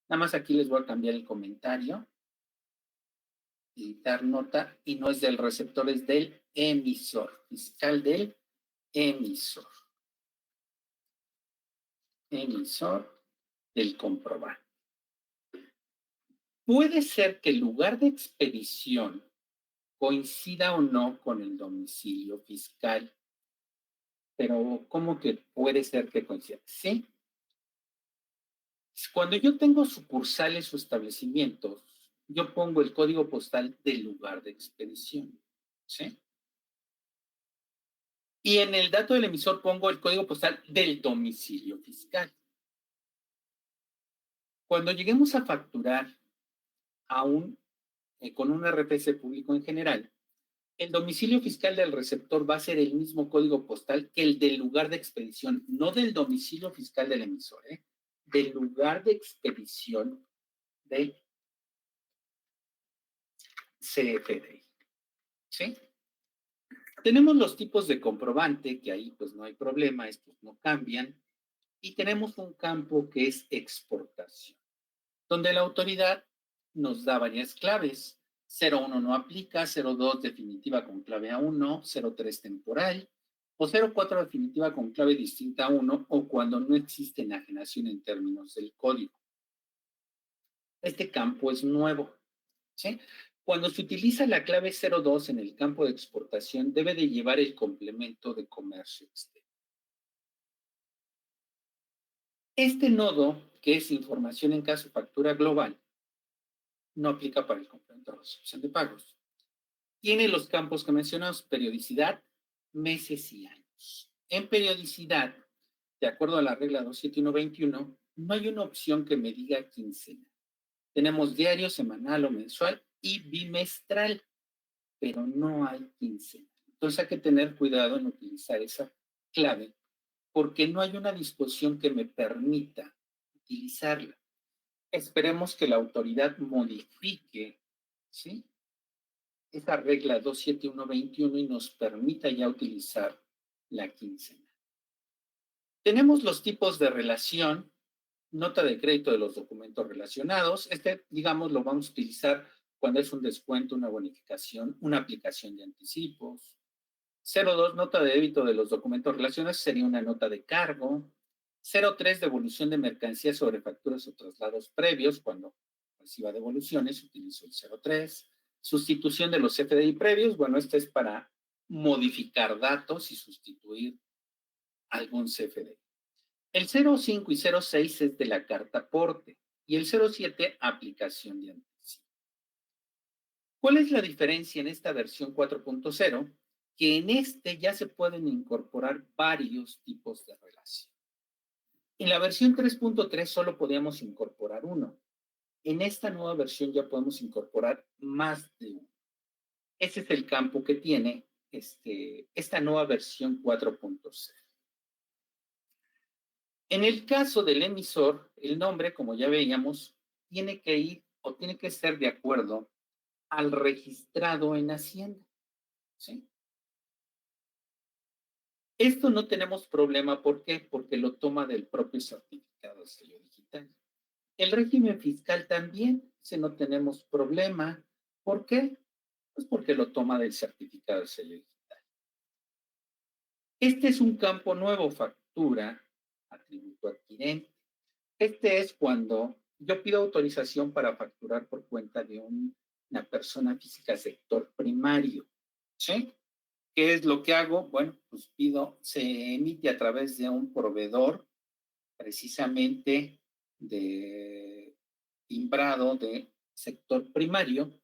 Nada más aquí les voy a cambiar el comentario. Editar nota, y no es del receptor, es del emisor. Fiscal del emisor. Emisor del comprobante. Puede ser que el lugar de expedición coincida o no con el domicilio fiscal, pero ¿cómo que puede ser que coincida? Sí, Cuando yo tengo sucursales o establecimientos, yo pongo el código postal del lugar de expedición, ¿sí? Y en el dato del emisor pongo el código postal del domicilio fiscal. Cuando lleguemos a facturar a con un RFC público en general, el domicilio fiscal del receptor va a ser el mismo código postal que el del lugar de expedición, no del domicilio fiscal del emisor, del lugar de expedición del CFDI, ¿sí? Tenemos los tipos de comprobante, que ahí pues no hay problema, estos no cambian, y tenemos un campo que es exportación, donde la autoridad nos da varias claves. 01 no aplica, 02 definitiva con clave A1, 03 temporal, o 04 definitiva con clave distinta a 1, o cuando no existe enajenación en términos del código. Este campo es nuevo, ¿sí? Cuando se utiliza la clave 02 en el campo de exportación, debe de llevar el complemento de comercio exterior. Este nodo, que es información en caso de factura global, no aplica para el complemento de recepción de pagos. Tiene los campos que mencionamos: periodicidad, meses y años. En periodicidad, de acuerdo a la regla 27121, no hay una opción que me diga quincena. Tenemos diario, semanal o mensual y bimestral, pero no hay quincena. Entonces hay que tener cuidado en utilizar esa clave, porque no hay una disposición que me permita utilizarla. Esperemos que la autoridad modifique, ¿sí?, esa regla 27121 y nos permita ya utilizar la quincena. Tenemos los tipos de relación, nota de crédito de los documentos relacionados. Digamos, lo vamos a utilizar cuando es un descuento, una bonificación, una aplicación de anticipos. 02, nota de débito de los documentos relacionados, sería una nota de cargo. 03, devolución de mercancías sobre facturas o traslados previos. Cuando reciba devoluciones, utilizo el 03. Sustitución de los CFDI previos. Bueno, este es para modificar datos y sustituir algún CFDI. El 05 y 06 es de la carta aporte y el 07, aplicación de anticipo. ¿Cuál es la diferencia en esta versión 4.0? Que en este ya se pueden incorporar varios tipos de relación. En la versión 3.3 solo podíamos incorporar uno. En esta nueva versión ya podemos incorporar más de uno. Ese es el campo que tiene esta nueva versión 4.0. En el caso del emisor, el nombre, como ya veíamos, tiene que ir o tiene que ser de acuerdo al registrado en Hacienda, ¿sí? Esto no tenemos problema, ¿por qué? Porque lo toma del propio certificado de sello digital. El régimen fiscal también, si no tenemos problema. ¿Por qué? Pues porque lo toma del certificado de sello digital. Este es un campo nuevo, factura, atributo adquirente. Este es cuando yo pido autorización para facturar por cuenta de una persona física sector primario, ¿sí? ¿Qué es lo que hago? Bueno, pues se emite a través de un proveedor precisamente de timbrado de sector primario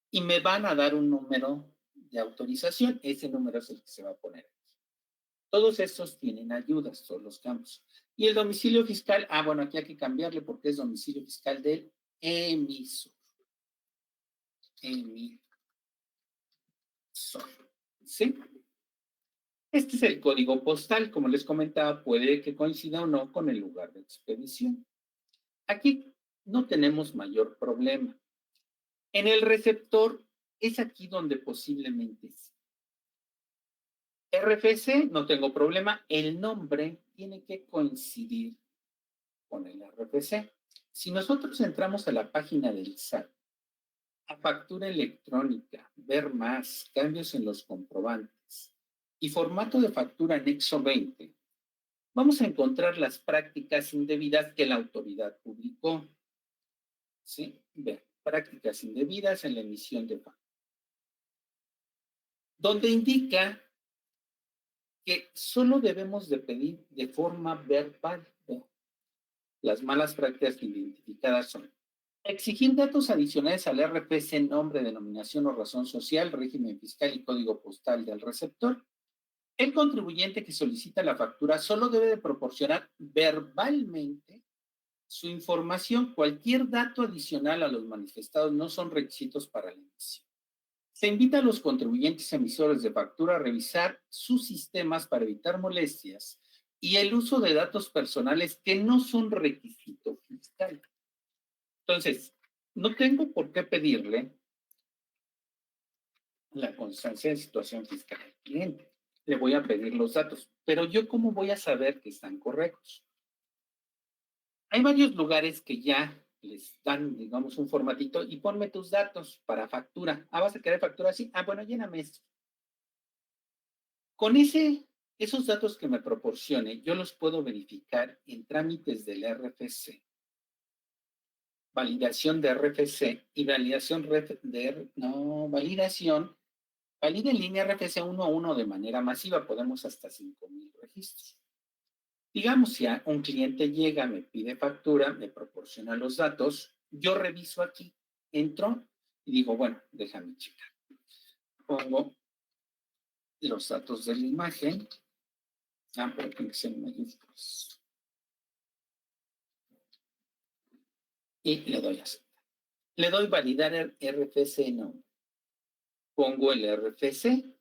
y me van a dar un número de autorización. Ese número es el que se va a poner aquí. Todos estos tienen ayudas, todos los campos. Y el domicilio fiscal, bueno, aquí hay que cambiarle porque es domicilio fiscal del emisor. Emisor. ¿Sí? Este es el código postal. Como les comentaba, puede que coincida o no con el lugar de expedición. Aquí no tenemos mayor problema. En el receptor es aquí donde posiblemente sí. RFC, no tengo problema. El nombre tiene que coincidir con el RFC. Si nosotros entramos a la página del SAT, a factura electrónica, ver más, cambios en los comprobantes y formato de factura anexo 20, vamos a encontrar las prácticas indebidas que la autoridad publicó. ¿Sí? Ver, prácticas indebidas en la emisión de factura, donde indica que solo debemos de pedir de forma verbal. Las malas prácticas identificadas son exigir datos adicionales al RFC, nombre, denominación o razón social, régimen fiscal y código postal del receptor. El contribuyente que solicita la factura solo debe de proporcionar verbalmente su información. Cualquier dato adicional a los manifestados no son requisitos para la emisión. Se invita a los contribuyentes emisores de factura a revisar sus sistemas para evitar molestias y el uso de datos personales que no son requisito fiscal. Entonces, no tengo por qué pedirle la constancia de situación fiscal al cliente. Le voy a pedir los datos, pero yo ¿cómo voy a saber que están correctos? Hay varios lugares que ya les dan, digamos, un formatito y ponme tus datos para factura. Ah, ¿vas a querer factura así? Ah, bueno, lléname esto. Con esos datos que me proporcione, yo los puedo verificar en trámites del RFC, validación de RFC y validación valida en línea RFC 1 a 1 de manera masiva. Podemos hasta 5,000 registros. Digamos, si a un cliente llega, me pide factura, me proporciona los datos, yo reviso aquí, entro y digo, bueno, déjame checar. Pongo los datos de la imagen. Pero tiene que ser en mayúsculas. Y le doy a aceptar. Le doy validar el RFC no. Pongo el RFC.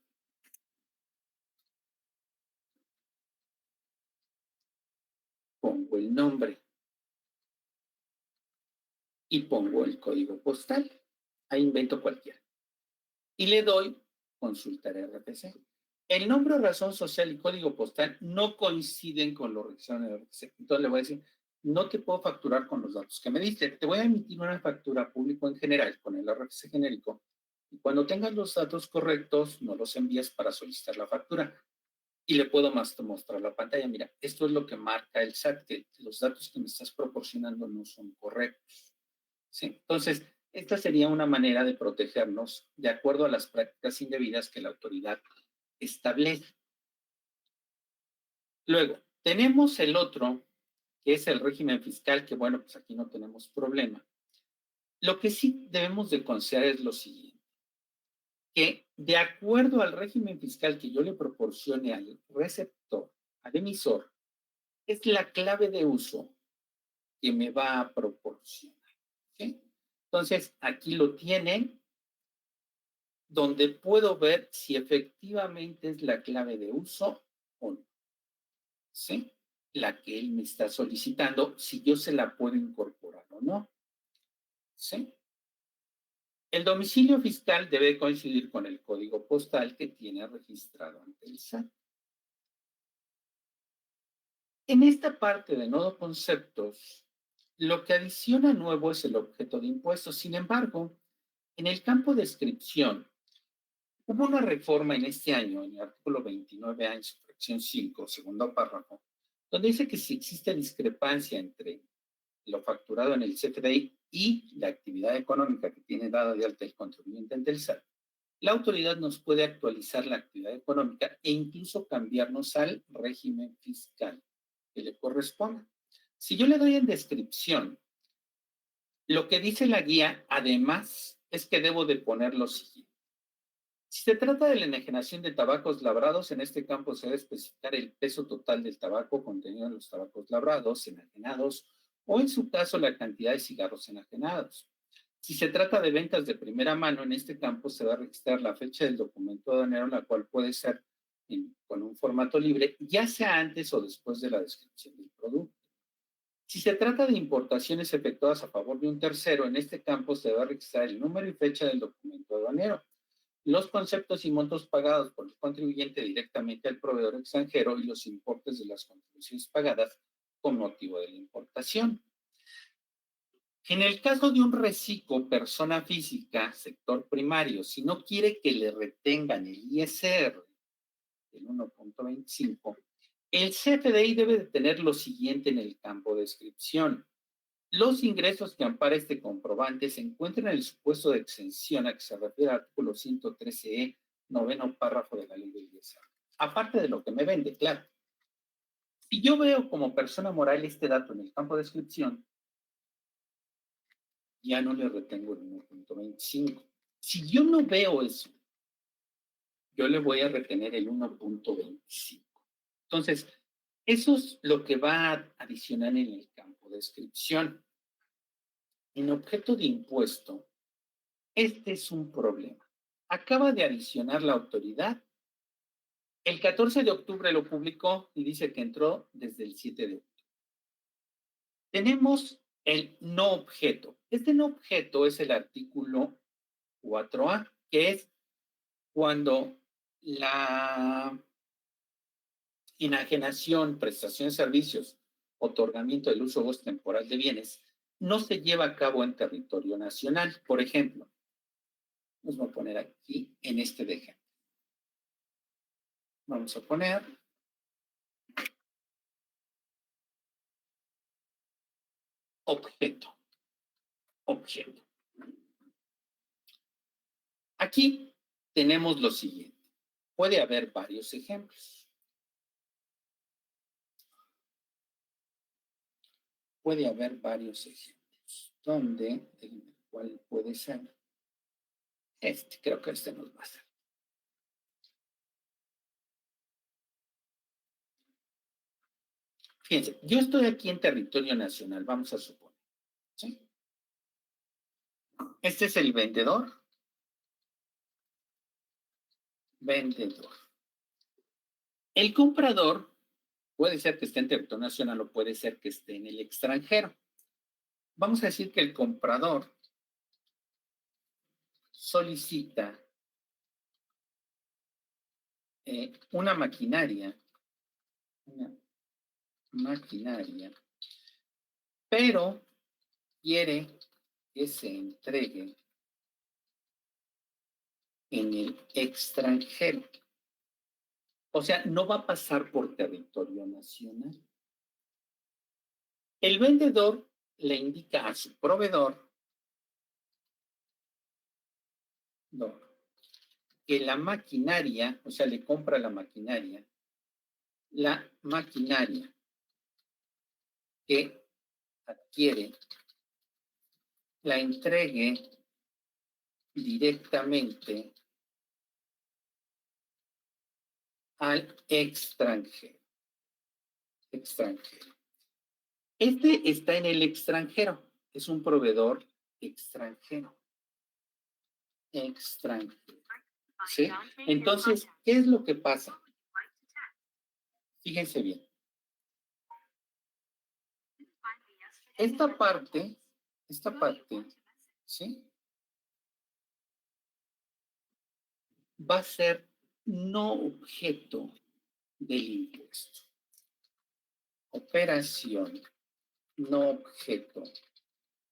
Pongo el nombre. Y pongo el código postal. Ahí invento cualquiera. Y le doy consultar RFC. El nombre, razón social y código postal no coinciden con los requisitos del RFC. Entonces le voy a decir, no te puedo facturar con los datos que me diste. Te voy a emitir una factura público en general con el RFC genérico. Y cuando tengas los datos correctos, no los envías para solicitar la factura. Y le puedo mostrar la pantalla. Mira, esto es lo que marca el SAT, que los datos que me estás proporcionando no son correctos. ¿Sí? Entonces, esta sería una manera de protegernos de acuerdo a las prácticas indebidas que la autoridad establece. Luego, tenemos el otro, que es el régimen fiscal, que bueno, pues aquí no tenemos problema. Lo que sí debemos de considerar es lo siguiente, que de acuerdo al régimen fiscal que yo le proporcione al receptor, al emisor, es la clave de uso que me va a proporcionar. ¿Sí? Entonces, aquí lo tienen, donde puedo ver si efectivamente es la clave de uso o no. ¿Sí? La que él me está solicitando, si yo se la puedo incorporar o no. ¿Sí? El domicilio fiscal debe coincidir con el código postal que tiene registrado ante el SAT. En esta parte de nodo conceptos, lo que adiciona nuevo es el objeto de impuestos. Sin embargo, en el campo de descripción, hubo una reforma en este año, en el artículo 29A, en su fracción 5, segundo párrafo, donde dice que si existe discrepancia entre lo facturado en el CFDI y la actividad económica que tiene dada de alta el contribuyente ante el SAT, la autoridad nos puede actualizar la actividad económica e incluso cambiarnos al régimen fiscal que le corresponda. Si yo le doy en descripción, lo que dice la guía, además, es que debo de poner lo siguiente. Si se trata de la enajenación de tabacos labrados, en este campo se debe especificar el peso total del tabaco contenido en los tabacos labrados, enajenados, o en su caso la cantidad de cigarros enajenados. Si se trata de ventas de primera mano, en este campo se va a registrar la fecha del documento aduanero, la cual puede ser con un formato libre, ya sea antes o después de la descripción del producto. Si se trata de importaciones efectuadas a favor de un tercero, en este campo se va a registrar el número y fecha del documento aduanero, los conceptos y montos pagados por el contribuyente directamente al proveedor extranjero y los importes de las contribuciones pagadas con motivo de la importación. En el caso de un reciclo, persona física, sector primario, si no quiere que le retengan el ISR del 1.25, el CFDI debe de tener lo siguiente en el campo de descripción. Los ingresos que ampara este comprobante se encuentran en el supuesto de exención a que se refiere al artículo 113E, noveno párrafo de la ley del ISR. Aparte de lo que me vende, claro. Si yo veo como persona moral este dato en el campo de descripción, ya no le retengo el 1.25. Si yo no veo eso, yo le voy a retener el 1.25. Entonces, eso es lo que va a adicionar en el campo de descripción. En objeto de impuesto, este es un problema. Acaba de adicionar la autoridad. El 14 de octubre lo publicó y dice que entró desde el 7 de octubre. Tenemos el no objeto. Este no objeto es el artículo 4A, que es cuando la enajenación, prestación de servicios, otorgamiento del uso o goce temporal de bienes, no se lleva a cabo en territorio nacional. Por ejemplo, nos voy a poner aquí en este de ejemplo. Vamos a poner objeto. Objeto. Aquí tenemos lo siguiente. Puede haber varios ejemplos. Puede haber varios ejemplos. ¿Dónde? ¿Cuál puede ser? Creo que este nos va a ser. Fíjense, yo estoy aquí en territorio nacional, vamos a suponer. ¿Sí? Este es el vendedor. Vendedor. El comprador puede ser que esté en territorio nacional o puede ser que esté en el extranjero. Vamos a decir que el comprador solicita una maquinaria, pero quiere que se entregue en el extranjero. O sea, no va a pasar por territorio nacional. El vendedor le indica a su proveedor que la maquinaria, o sea, le compra la maquinaria que adquiere, la entregue directamente al extranjero. Este está en el extranjero, es un proveedor extranjero. ¿Sí? Entonces, ¿qué es lo que pasa? Fíjense bien. Esta parte, ¿sí? Va a ser no objeto del impuesto. Operación no objeto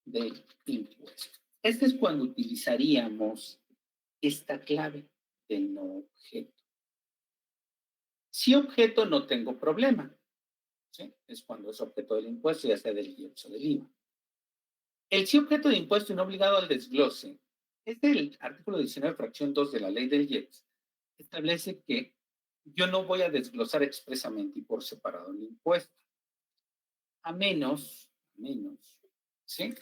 del impuesto. Este es cuando utilizaríamos esta clave de no objeto. Si objeto no tengo problema, ¿sí? Es cuando es objeto del impuesto, ya sea del IEPS o del IVA. El sí objeto de impuesto y no obligado al desglose es del artículo 19, fracción 2 de la ley del IEPS. Establece que yo no voy a desglosar expresamente y por separado el impuesto, a menos, ¿sí?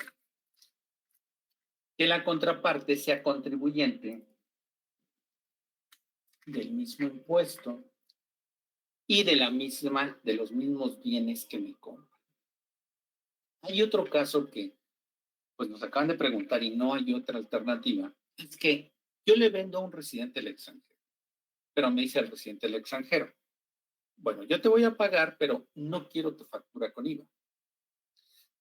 Que la contraparte sea contribuyente del mismo impuesto y de los mismos bienes que me compran. Hay otro caso que pues nos acaban de preguntar y no hay otra alternativa, es que yo le vendo a un residente del extranjero, pero me dice el residente del extranjero, bueno, yo te voy a pagar, pero no quiero tu factura con IVA.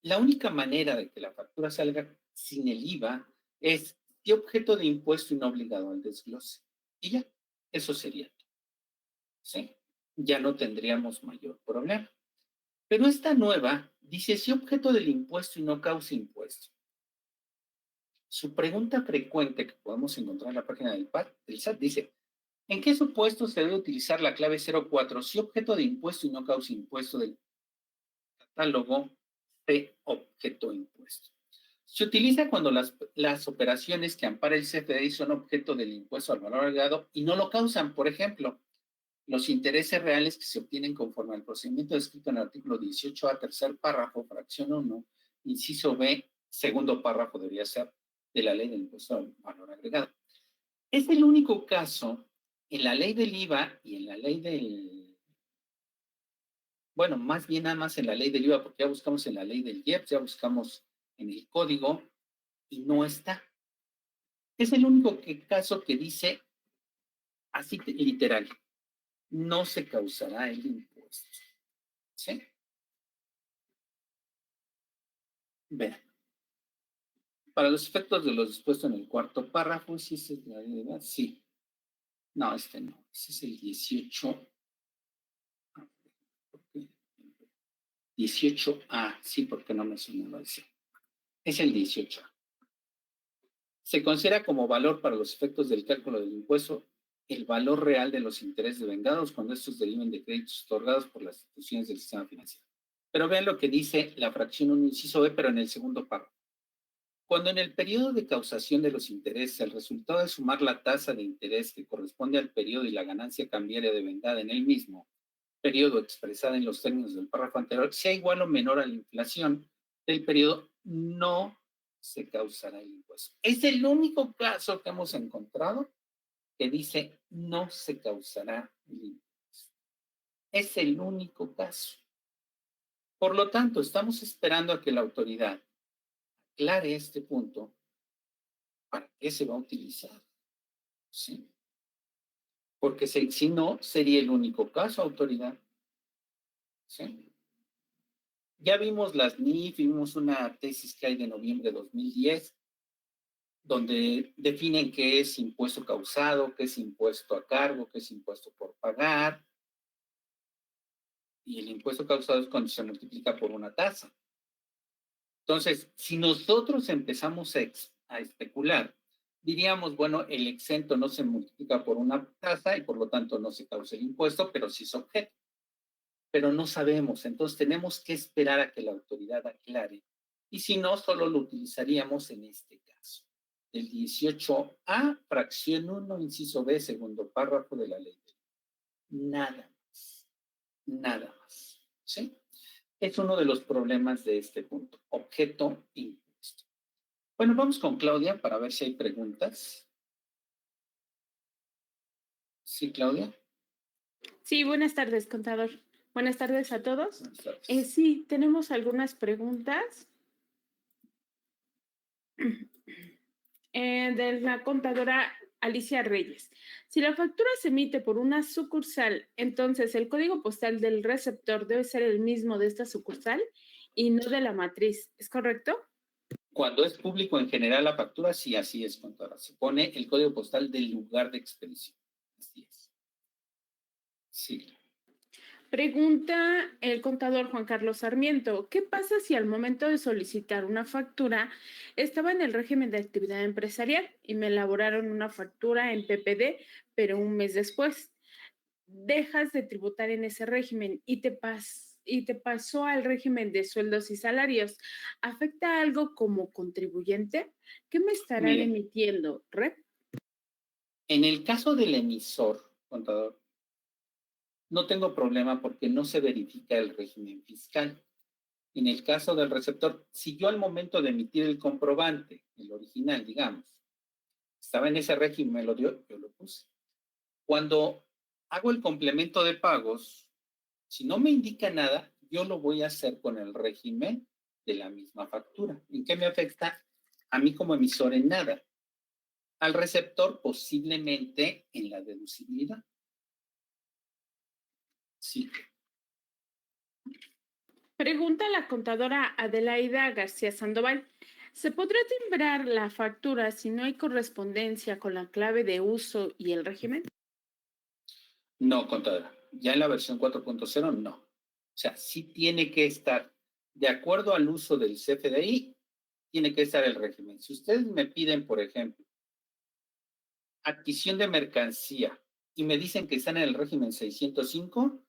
La única manera de que la factura salga sin el IVA es de objeto de impuesto y no obligado al desglose. Y ya, eso sería. ¿Sí? Ya no tendríamos mayor problema. Pero esta nueva dice si objeto del impuesto y no causa impuesto. Su pregunta frecuente que podemos encontrar en la página del SAT dice, ¿en qué supuesto se debe utilizar la clave 04 si objeto de impuesto y no causa impuesto del catálogo de objeto de impuesto? Se utiliza cuando las operaciones que ampara el CFDI son objeto del impuesto al valor agregado y no lo causan. Por ejemplo, Los intereses reales que se obtienen conforme al procedimiento descrito en el artículo 18A, tercer párrafo, fracción 1, inciso B, segundo párrafo debería ser, de la ley del impuesto al valor agregado. Es el único caso en la ley del IVA y en la ley del... Bueno, más bien nada más en la ley del IVA, porque ya buscamos en la ley del IEPS, ya buscamos en el código y no está. Es el único caso que dice así literal, no se causará el impuesto. ¿Sí? Vean. Para los efectos de los dispuestos en el cuarto párrafo, ¿sí es la realidad? Sí. No, este no. Ese es el 18. 18A, sí, porque no me sonaba ese. Es el 18A. Se considera como valor para los efectos del cálculo del impuesto el valor real de los intereses devengados cuando estos deriven de créditos otorgados por las instituciones del sistema financiero. Pero vean lo que dice la fracción 1, inciso B, pero en el segundo párrafo. Cuando en el periodo de causación de los intereses el resultado de sumar la tasa de interés que corresponde al periodo y la ganancia cambiaria devengada en el mismo periodo expresada en los términos del párrafo anterior sea igual o menor a la inflación del periodo, no se causará el impuesto. Es el único caso que hemos encontrado que dice no se causará el impuesto. Es el único caso. Por lo tanto, estamos esperando a que la autoridad aclare este punto. ¿Para qué se va a utilizar? ¿Sí? Porque si no, sería el único caso, autoridad. ¿Sí? Ya vimos las NIF, vimos una tesis que hay de noviembre de 2010, donde definen qué es impuesto causado, qué es impuesto a cargo, qué es impuesto por pagar. Y el impuesto causado es cuando se multiplica por una tasa. Entonces, si nosotros empezamos a especular, diríamos, bueno, el exento no se multiplica por una tasa y por lo tanto no se causa el impuesto, pero sí es objeto. Pero no sabemos, entonces tenemos que esperar a que la autoridad aclare. Y si no, solo lo utilizaríamos en este caso. El 18A, fracción 1, inciso B, segundo párrafo de la ley. Nada más. Nada más. ¿Sí? Es uno de los problemas de este punto. Objeto impuesto. Bueno, vamos con Claudia para ver si hay preguntas. Sí, Claudia. Sí, buenas tardes, contador. Buenas tardes a todos. Buenas tardes. Sí, tenemos algunas preguntas de la contadora Alicia Reyes. Si la factura se emite por una sucursal, entonces el código postal del receptor debe ser el mismo de esta sucursal y no de la matriz, ¿es correcto? Cuando es público en general la factura, sí, así es, contadora. Se pone el código postal del lugar de expedición. Así es. Sí. Pregunta el contador Juan Carlos Sarmiento, ¿qué pasa si al momento de solicitar una factura estaba en el régimen de actividad empresarial y me elaboraron una factura en PPD, pero un mes después dejas de tributar en ese régimen y te pasó al régimen de sueldos y salarios? ¿Afecta algo como contribuyente? ¿Qué me estarán emitiendo? ¿Rep? En el caso del emisor, contador, no tengo problema porque no se verifica el régimen fiscal. En el caso del receptor, si yo al momento de emitir el comprobante, el original, digamos, estaba en ese régimen, me lo dio, yo lo puse. Cuando hago el complemento de pagos, si no me indica nada, yo lo voy a hacer con el régimen de la misma factura. ¿En qué me afecta? A mí como emisor en nada. Al receptor posiblemente en la deducibilidad. Sí. Pregunta la contadora Adelaida García Sandoval. ¿Se podrá timbrar la factura si no hay correspondencia con la clave de uso y el régimen? No, contadora. Ya en la versión 4.0, no. O sea, sí tiene que estar, de acuerdo al uso del CFDI, tiene que estar el régimen. Si ustedes me piden, por ejemplo, adquisición de mercancía y me dicen que están en el régimen 605,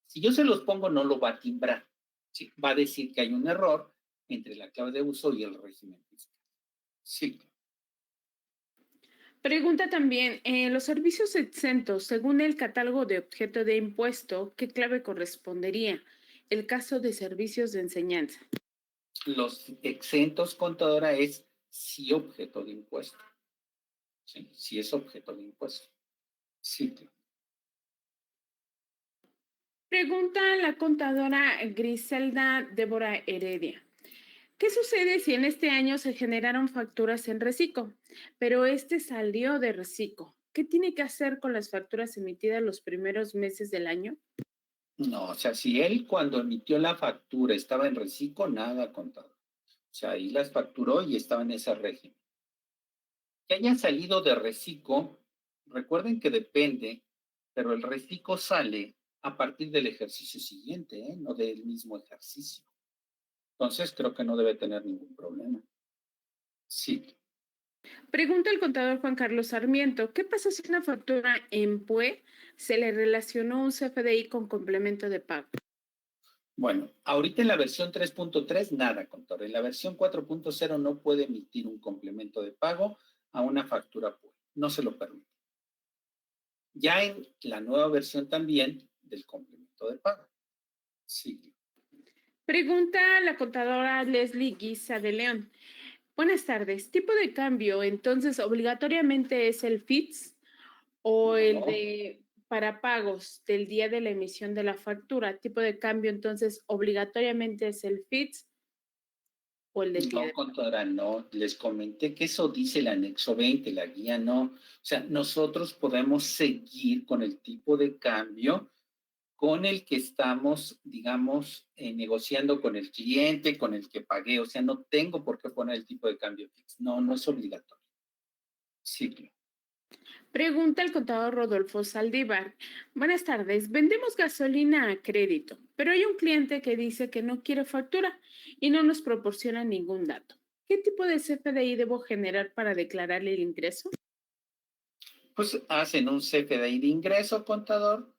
si yo se los pongo, no lo va a timbrar. Sí, va a decir que hay un error entre la clave de uso y el régimen fiscal. Sí. Pregunta también, los servicios exentos, según el catálogo de objeto de impuesto, ¿qué clave correspondería? El caso de servicios de enseñanza. Los exentos, contadora, es sí objeto de impuesto. Sí, sí es objeto de impuesto. Sí. Pregunta la contadora Griselda Débora Heredia. ¿Qué sucede si en este año se generaron facturas en reciclo, pero este salió de reciclo? ¿Qué tiene que hacer con las facturas emitidas los primeros meses del año? No, o sea, si él cuando emitió la factura estaba en reciclo, nada, contador. O sea, ahí las facturó y estaba en ese régimen. Que haya salido de reciclo, recuerden que depende, pero el reciclo sale a partir del ejercicio siguiente, ¿eh? No del mismo ejercicio. Entonces, creo que no debe tener ningún problema. Sí. Pregunta el contador Juan Carlos Sarmiento, ¿qué pasa si una factura en PUE se le relacionó un CFDI con complemento de pago? Bueno, ahorita en la versión 3.3, nada, contador. En la versión 4.0 no puede emitir un complemento de pago a una factura PUE. No se lo permite. Ya en la nueva versión también del complemento de pago. Sí. Pregunta la contadora Leslie Guisa de León. Buenas tardes. ¿Tipo de cambio entonces obligatoriamente es el FITS o el No, de para pagos del día de la emisión de la factura? ¿Tipo de cambio entonces obligatoriamente es el FITS o el del día no, de contadora, no. Les comenté que eso dice el anexo 20, la guía no. O sea, nosotros podemos seguir con el tipo de cambio con el que estamos, digamos, negociando con el cliente, con el que pagué. O sea, no tengo por qué poner el tipo de cambio fixo. No, no es obligatorio. Ciclo. Pregunta el contador Rodolfo Saldívar. Buenas tardes. Vendemos gasolina a crédito, pero hay un cliente que dice que no quiere factura y no nos proporciona ningún dato. ¿Qué tipo de CFDI debo generar para declararle el ingreso? Pues hacen un CFDI de ingreso, contador,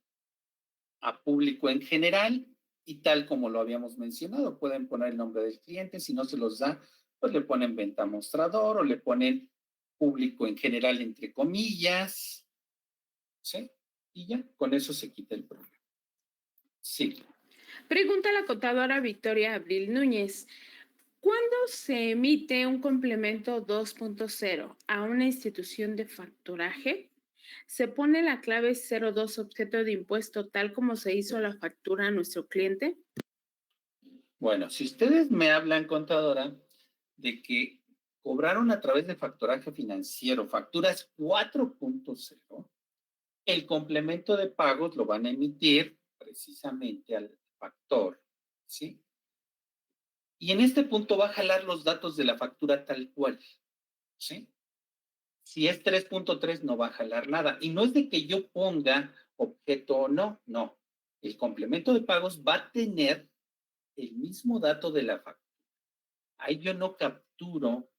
a público en general y tal como lo habíamos mencionado, pueden poner el nombre del cliente, si no se los da, pues le ponen venta mostrador o le ponen público en general entre comillas, ¿sí? Y ya, con eso se quita el problema. Sí. Pregunta la contadora Victoria Abril Núñez. ¿Cuándo se emite un complemento 2.0 a una institución de facturaje? ¿Se pone la clave 02 objeto de impuesto tal como se hizo la factura a nuestro cliente? Bueno, si ustedes me hablan, contadora, de que cobraron a través de factoraje financiero facturas 4.0, el complemento de pagos lo van a emitir precisamente al factor, ¿sí? Y en este punto va a jalar los datos de la factura tal cual, ¿sí? Si es 3.3 no va a jalar nada. Y no es de que yo ponga objeto o no, no. El complemento de pagos va a tener el mismo dato de la factura. Ahí yo no capturo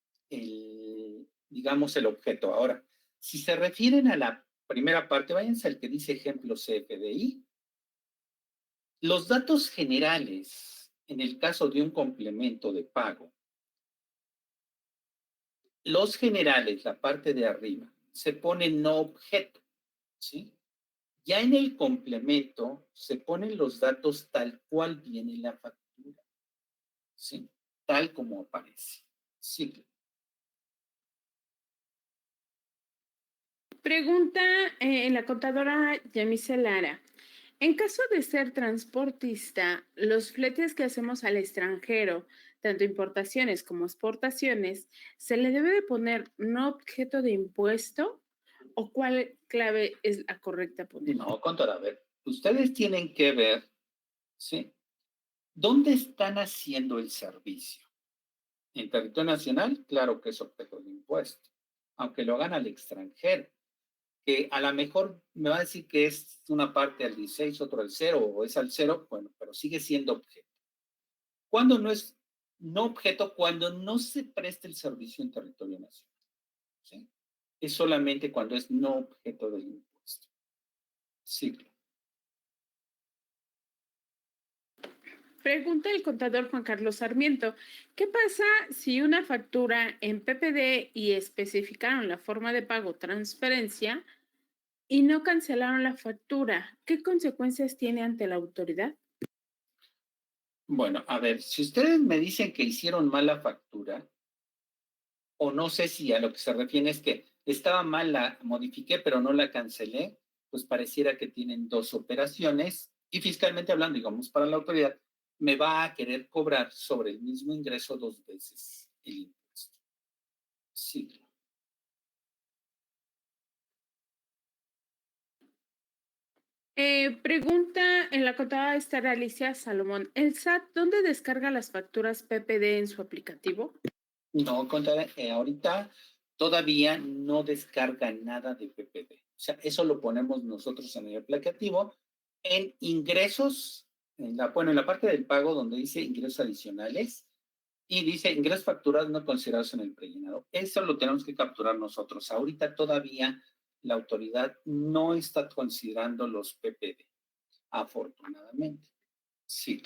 digamos, el objeto. Ahora, si se refieren a la primera parte, váyanse al que dice ejemplo CFDI. Los datos generales, en el caso de un complemento de pago, los generales, la parte de arriba, se pone no objeto, ¿sí? Ya en el complemento se ponen los datos tal cual viene la factura, ¿sí? Tal como aparece. Sí. Pregunta la contadora Yamise Lara. En caso de ser transportista, los fletes que hacemos al extranjero, tanto importaciones como exportaciones, ¿se le debe de poner no objeto de impuesto o cuál clave es la correcta poner? No, contador, a ver, ustedes tienen que ver, ¿sí? ¿Dónde están haciendo el servicio? En territorio nacional, claro que es objeto de impuesto, aunque lo hagan al extranjero, que a lo mejor me va a decir que es una parte al 16, otro al 0 o es al 0, bueno, pero sigue siendo objeto. ¿Cuándo no es no objeto? Cuando no se presta el servicio en territorio nacional, ¿sí? Es solamente cuando es no objeto del impuesto. Sí. Pregunta el contador Juan Carlos Sarmiento. ¿Qué pasa si una factura en PPD y especificaron la forma de pago transferencia y no cancelaron la factura? ¿Qué consecuencias tiene ante la autoridad? Bueno, a ver, si ustedes me dicen que hicieron mal la factura, o no sé si a lo que se refiere es que estaba mal, la modifiqué, pero no la cancelé, pues pareciera que tienen dos operaciones y fiscalmente hablando, digamos, para la autoridad, me va a querer cobrar sobre el mismo ingreso dos veces el impuesto. Sí. Pregunta en la contadora Esther Alicia Salomón. ¿El SAT dónde descarga las facturas PPD en su aplicativo? No, ahorita todavía no descarga nada de PPD. O sea, eso lo ponemos nosotros en el aplicativo. En ingresos, bueno, en la parte del pago donde dice ingresos adicionales y dice ingresos facturados no considerados en el prellenado. Eso lo tenemos que capturar nosotros. Ahorita todavía la autoridad no está considerando los PPD, afortunadamente. Sí.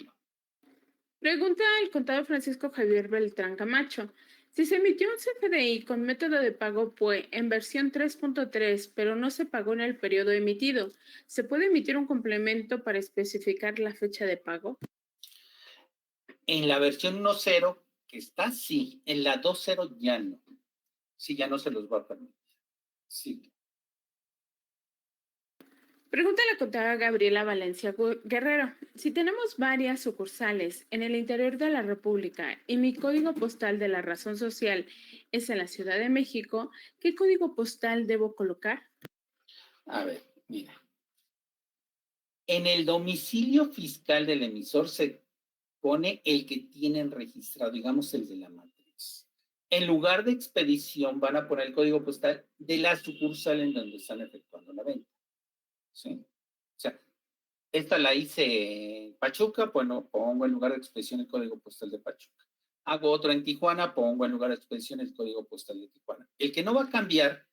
Pregunta el contador Francisco Javier Beltrán Camacho. Si se emitió un CFDI con método de pago PUE en versión 3.3, pero no se pagó en el periodo emitido, ¿se puede emitir un complemento para especificar la fecha de pago? En la versión 1.0 que está, sí. En la 2.0 ya no. Sí, ya no se los va a permitir. Sí. Pregunta la contadora Gabriela Valencia Guerrero. Si tenemos varias sucursales en el interior de la República y mi código postal de la razón social es en la Ciudad de México, ¿qué código postal debo colocar? A ver, mira. En el domicilio fiscal del emisor se pone el que tienen registrado, digamos el de la matriz. En lugar de expedición van a poner el código postal de la sucursal en donde están efectuando la venta. ¿Sí? O sea, esta la hice en Pachuca, bueno, pongo en lugar de expedición el código postal de Pachuca. Hago otro en Tijuana, pongo en lugar de expedición el código postal de Tijuana. El que no va a cambiar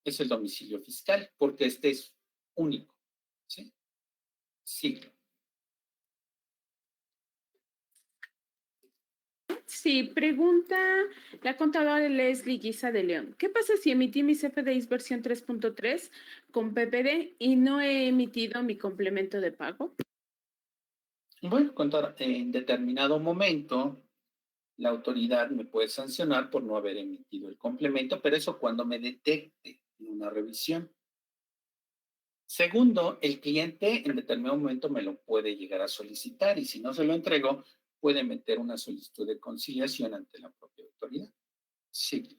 es el domicilio fiscal, porque este es único. ¿Sí? Sí. Sí, pregunta la contadora Leslie Guisa de León. ¿Qué pasa si emití mis CFDIs versión 3.3 con PPD y no he emitido mi complemento de pago? Bueno, en determinado momento la autoridad me puede sancionar por no haber emitido el complemento, pero eso cuando me detecte en una revisión. Segundo, el cliente en determinado momento me lo puede llegar a solicitar y si no se lo entrego, puede meter una solicitud de conciliación ante la propia autoridad. Sí.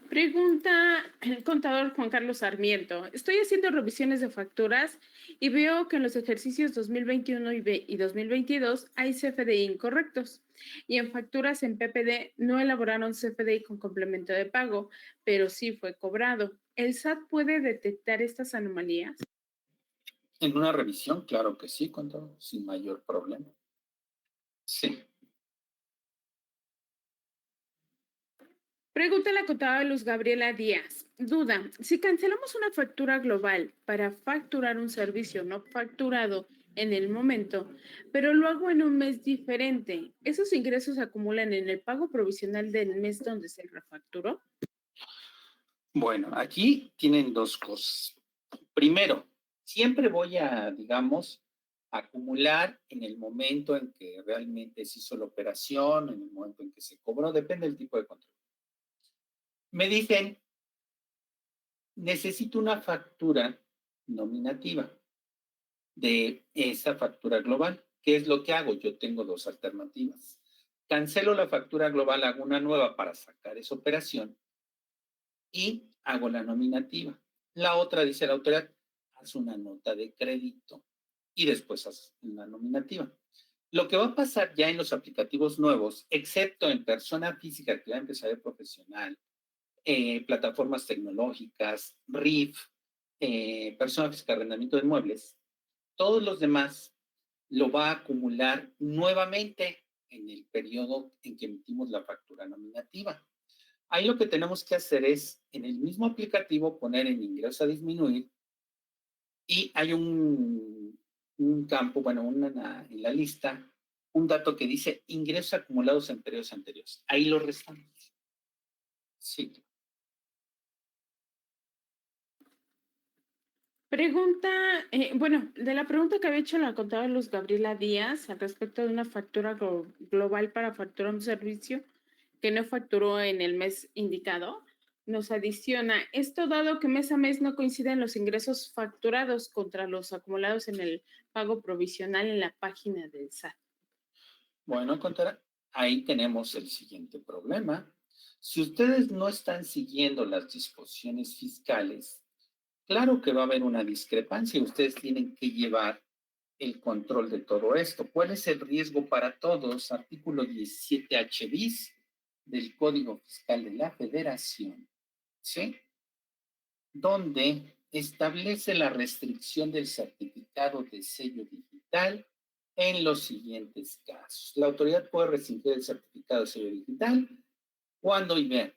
Pregunta el contador Juan Carlos Sarmiento. Estoy haciendo revisiones de facturas y veo que en los ejercicios 2021 y 2022 hay CFDI incorrectos. Y en facturas en PPD no elaboraron CFDI con complemento de pago, pero sí fue cobrado. ¿El SAT puede detectar estas anomalías? En una revisión, claro que sí, contador, sin mayor problema. Sí. Pregunta la contadora Luz Gabriela Díaz. Duda, si cancelamos una factura global para facturar un servicio no facturado en el momento, pero lo hago en un mes diferente, ¿esos ingresos se acumulan en el pago provisional del mes donde se refacturó? Bueno, aquí tienen dos cosas. Primero, siempre voy a, digamos, acumular en el momento en que realmente se hizo la operación, en el momento en que se cobró, depende del tipo de control. Me dicen, necesito una factura nominativa de esa factura global. ¿Qué es lo que hago? Yo tengo dos alternativas. Cancelo la factura global, hago una nueva para sacar esa operación y hago la nominativa. La otra, dice la autoridad, haz una nota de crédito y después haz una nominativa. Lo que va a pasar ya en los aplicativos nuevos, excepto en persona física, actividad empresarial profesional, plataformas tecnológicas, RIF, persona física, arrendamiento de inmuebles, todos los demás lo va a acumular nuevamente en el periodo en que emitimos la factura nominativa. Ahí lo que tenemos que hacer es, en el mismo aplicativo, poner en ingreso a disminuir y hay un campo, bueno, en la lista, un dato que dice ingresos acumulados en periodos anteriores. Ahí lo restamos. Sí. Pregunta, bueno, de la pregunta que había hecho la contadora Luz Gabriela Díaz al respecto de una factura global para facturar un servicio que no facturó en el mes indicado, nos adiciona esto dado que mes a mes no coinciden los ingresos facturados contra los acumulados en el pago provisional en la página del SAT. Bueno, contadora, ahí tenemos el siguiente problema. Si ustedes no están siguiendo las disposiciones fiscales, claro que va a haber una discrepancia y ustedes tienen que llevar el control de todo esto. ¿Cuál es el riesgo para todos? Artículo 17H bis del Código Fiscal de la Federación, ¿sí? Donde establece la restricción del certificado de sello digital en los siguientes casos. La autoridad puede restringir el certificado de sello digital cuando, y vean,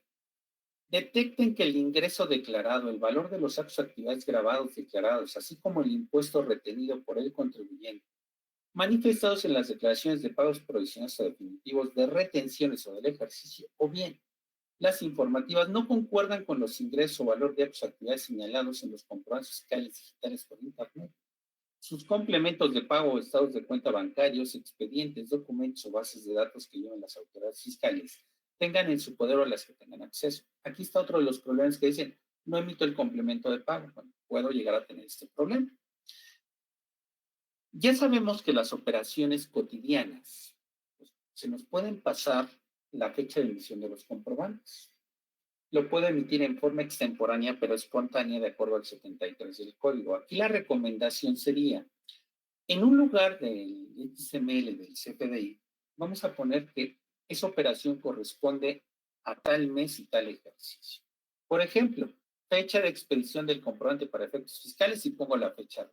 detecten que el ingreso declarado, el valor de los actos o actividades grabados declarados, así como el impuesto retenido por el contribuyente, manifestados en las declaraciones de pagos provisionales o definitivos de retenciones o del ejercicio, o bien las informativas no concuerdan con los ingresos o valor de actos o actividades señalados en los comprobantes fiscales digitales por Internet. Sus complementos de pago o estados de cuenta bancarios, expedientes, documentos o bases de datos que lleven las autoridades fiscales tengan en su poder o las que tengan acceso. Aquí está otro de los problemas que dicen, no emito el complemento de pago. Bueno, puedo llegar a tener este problema. Ya sabemos que las operaciones cotidianas pues, se nos pueden pasar la fecha de emisión de los comprobantes. Lo puedo emitir en forma extemporánea, pero espontánea, de acuerdo al 73 del código. Aquí la recomendación sería, en un lugar del XML del CFDI, vamos a poner que esa operación corresponde a tal mes y tal ejercicio. Por ejemplo, fecha de expedición del comprobante para efectos fiscales y pongo la fecha.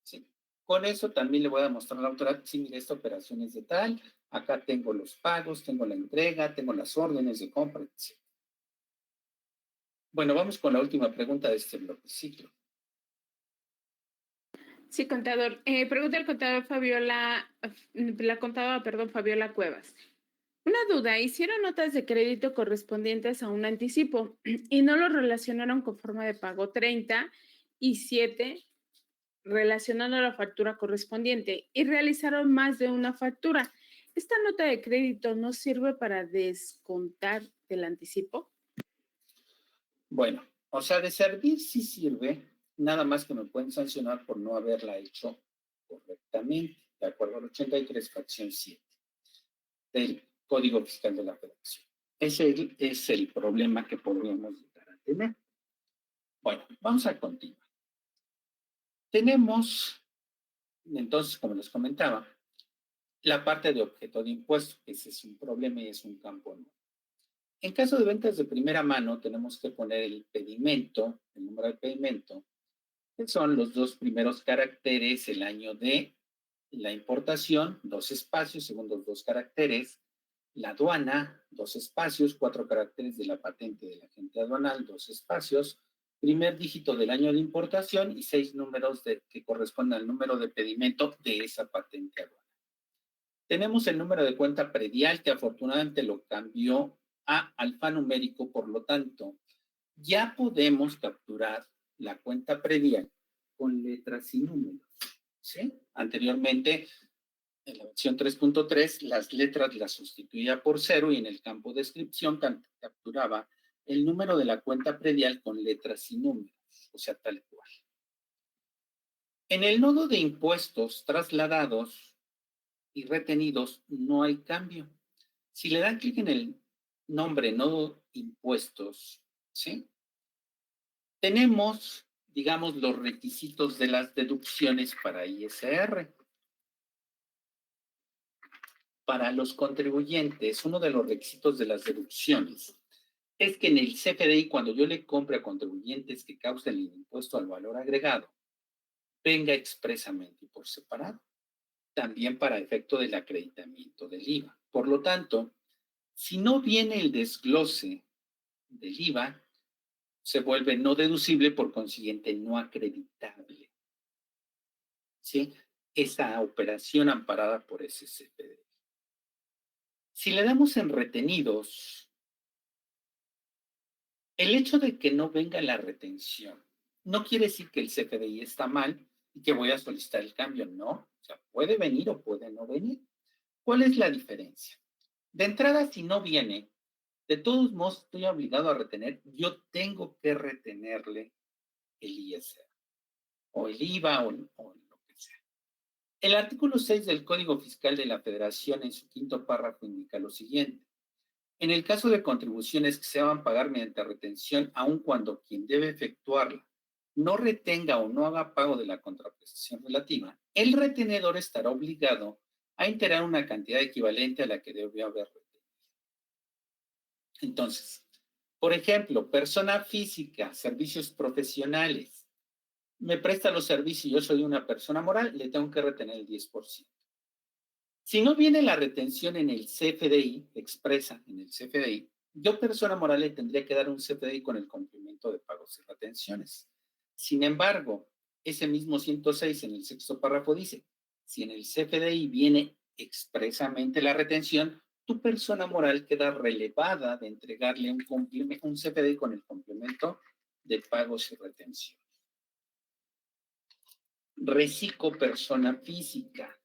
¿Sí? Con eso también le voy a mostrar a la autora, sí, mire, esta operación es de tal, acá tengo los pagos, tengo la entrega, tengo las órdenes de compra, etc. Bueno, vamos con la última pregunta de este bloque ciclo. Sí, contador. Pregunta el contador la contadora, perdón, Fabiola Cuevas. Una duda, hicieron notas de crédito correspondientes a un anticipo y no lo relacionaron con forma de pago 30 y 7 relacionando la factura correspondiente y realizaron más de una factura. ¿Esta nota de crédito no sirve para descontar el anticipo? Bueno, o sea, de servir sí sirve, nada más que me pueden sancionar por no haberla hecho correctamente, de acuerdo al 83, fracción 7 del Código Fiscal de la Federación. Ese es el problema que podríamos llegar a tener. Bueno, vamos a continuar. Tenemos, entonces, como les comentaba, la parte de objeto de impuesto. Ese es un problema y es un campo nuevo. En caso de ventas de primera mano, tenemos que poner el pedimento, el número de pedimento, que son los dos primeros caracteres, el año de la importación, 2 espacios, segundos 2 caracteres, la aduana, 2 espacios, 4 caracteres de la patente del agente aduanal, 2 espacios, primer dígito del año de importación y 6 números que corresponden al número de pedimento de esa patente aduanal. Tenemos el número de cuenta predial que afortunadamente lo cambió a alfanumérico, por lo tanto, ya podemos capturar la cuenta predial con letras y números. ¿Sí? Anteriormente, en la versión 3.3, las letras las sustituía por 0 y en el campo de descripción capturaba el número de la cuenta predial con letras y números, o sea, tal cual. En el nodo de impuestos trasladados y retenidos no hay cambio. Si le dan clic en el nombre nodo impuestos, ¿sí? Tenemos, digamos, los requisitos de las deducciones para ISR. Para los contribuyentes, uno de los requisitos de las deducciones es que en el CFDI, cuando yo le compre a contribuyentes que causen el impuesto al valor agregado, venga expresamente y por separado, también para efecto del acreditamiento del IVA. Por lo tanto, si no viene el desglose del IVA, se vuelve no deducible, por consiguiente no acreditable. ¿sí? Esa operación amparada por ese CFDI. Si le damos en retenidos, el hecho de que no venga la retención no quiere decir que el CFDI está mal y que voy a solicitar el cambio, no. O sea, puede venir o puede no venir. ¿Cuál es la diferencia? De entrada, si no viene, de todos modos estoy obligado a retener, yo tengo que retenerle el ISR o el IVA o lo que sea. El artículo 6 del Código Fiscal de la Federación en su quinto párrafo indica lo siguiente. En el caso de contribuciones que se van a pagar mediante retención, aun cuando quien debe efectuarla no retenga o no haga pago de la contraprestación relativa, el retenedor estará obligado a integrar una cantidad equivalente a la que debe haber retenido. Entonces, por ejemplo, persona física, servicios profesionales, me presta los servicios y yo soy una persona moral, le tengo que retener el 10%. Si no viene la retención en el CFDI, expresa en el CFDI, yo, persona moral, le tendría que dar un CFDI con el complemento de pagos y retenciones. Sin embargo, ese mismo 106 en el sexto párrafo dice, si en el CFDI viene expresamente la retención, tu persona moral queda relevada de entregarle un CFDI con el complemento de pagos y retenciones. Reciclo persona física.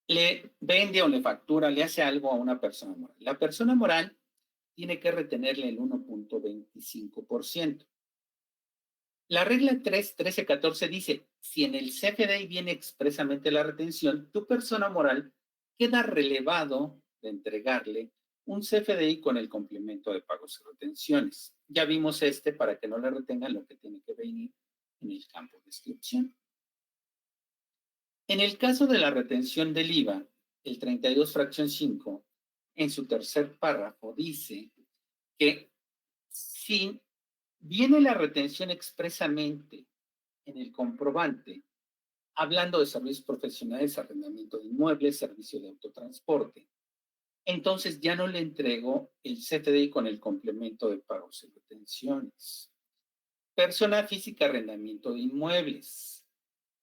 Le vende o le factura, le hace algo a una persona moral. La persona moral tiene que retenerle el 1.25%. La regla 1314 dice, si en el CFDI viene expresamente la retención, tu persona moral queda relevado de entregarle un CFDI con el complemento de pagos y retenciones. Ya vimos para que no le retengan lo que tiene que venir en el campo de descripción. En el caso de la retención del IVA, el 32 fracción 5, en su tercer párrafo, dice que si viene la retención expresamente en el comprobante, hablando de servicios profesionales, arrendamiento de inmuebles, servicio de autotransporte, entonces ya no le entrego el CFDI con el complemento de pagos y retenciones. Persona física, arrendamiento de inmuebles.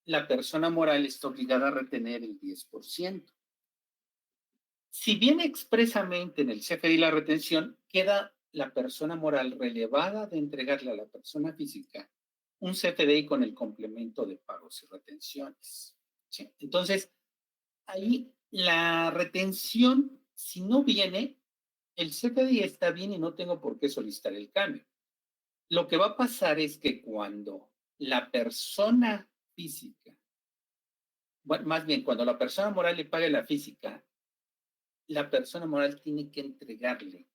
La persona moral está obligada a retener el 10%. Si viene expresamente en el CFDI la retención, queda la persona moral relevada de entregarle a la persona física un CFDI con el complemento de pagos y retenciones. ¿Sí? Entonces, ahí la retención, si no viene, el CFDI está bien y no tengo por qué solicitar el cambio. Lo que va a pasar es que cuando la persona física, bueno, más bien, cuando la persona moral le pague la física, la persona moral tiene que entregarle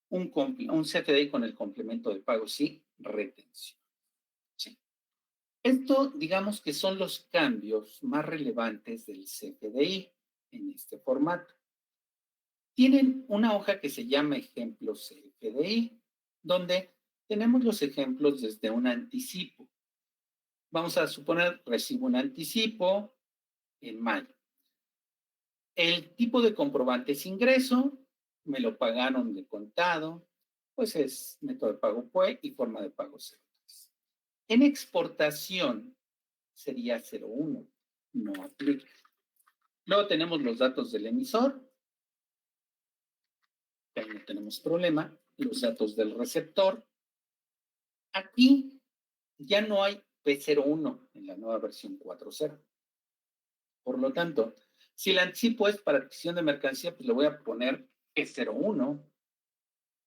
un CFDI con el complemento de pagos y retención. ¿Sí? Esto, digamos que son los cambios más relevantes del CFDI en este formato. Tienen una hoja que se llama ejemplos CFDI, donde tenemos los ejemplos desde un anticipo. Vamos a suponer, recibo un anticipo en mayo. El tipo de comprobante es ingreso, me lo pagaron de contado, pues es método de pago PUE y forma de pago 03. En exportación sería 01, no aplica. Luego tenemos los datos del emisor, ahí no tenemos problema, los datos del receptor. Aquí ya no hay P01 en la nueva versión 4.0. Por lo tanto, si el anticipo es para adquisición de mercancía, pues le voy a poner G01.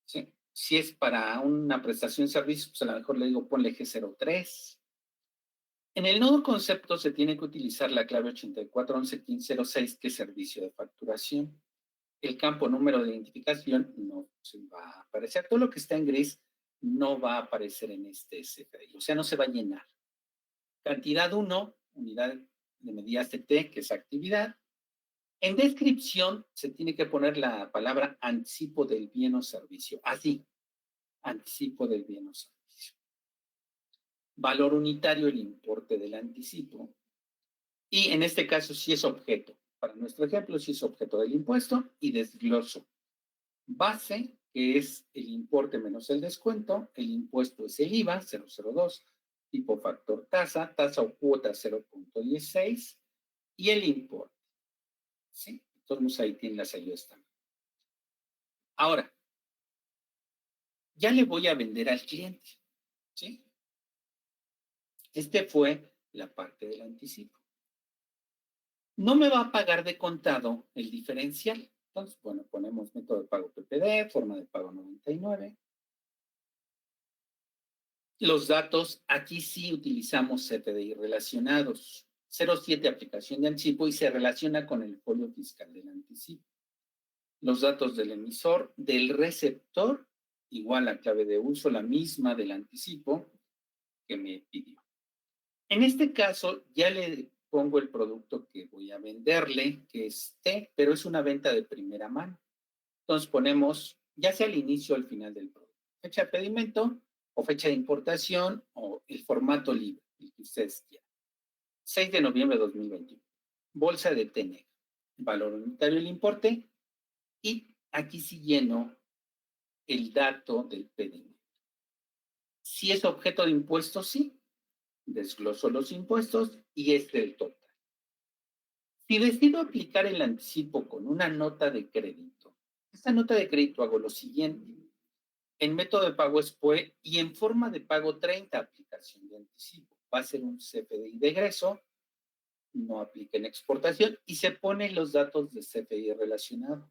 ¿Sí? Si es para una prestación de servicios, pues a lo mejor le digo ponle G03. En el nodo concepto se tiene que utilizar la clave 84111506, que es servicio de facturación. El campo número de identificación no se va a aparecer. Todo lo que está en gris no va a aparecer en este CFDI, o sea, no se va a llenar. Cantidad 1, unidad de medida CT, que es actividad. En descripción se tiene que poner la palabra anticipo del bien o servicio. Así, anticipo del bien o servicio. Valor unitario, el importe del anticipo. Y en este caso sí es objeto. Para nuestro ejemplo sí es objeto del impuesto y desgloso. Base, que es el importe menos el descuento. El impuesto es el IVA, 002. tipo factor tasa, tasa o cuota 0.16 y el importe. ¿Sí? Entonces ahí tienen las ayudas también. Ahora, ya le voy a vender al cliente. ¿Sí? Este fue la parte del anticipo. No me va a pagar de contado el diferencial. Entonces, bueno, ponemos método de pago PPD, forma de pago 99. Los datos, aquí sí utilizamos CFDI relacionados. 07 aplicación de anticipo y se relaciona con el folio fiscal del anticipo. Los datos del emisor, del receptor, igual a clave de uso, la misma del anticipo que me pidió. En este caso, ya le pongo el producto que voy a venderle, que es T, pero es una venta de primera mano. Entonces ponemos, ya sea al inicio o al final del producto, fecha de pedimento o fecha de importación o el formato libre, el que ustedes quieran. 6 de noviembre de 2021. Bolsa de TNEG. Valor unitario del importe. Y aquí sí lleno el dato del pedimento. Si es objeto de impuestos, sí. Desgloso los impuestos y este el total. Si decido aplicar el anticipo con una nota de crédito, esta nota de crédito hago lo siguiente. En método de pago SPUE y en forma de pago 30, aplicación de anticipo. Va a ser un CFDI de egreso, no aplica en exportación y se ponen los datos de CFDI relacionado.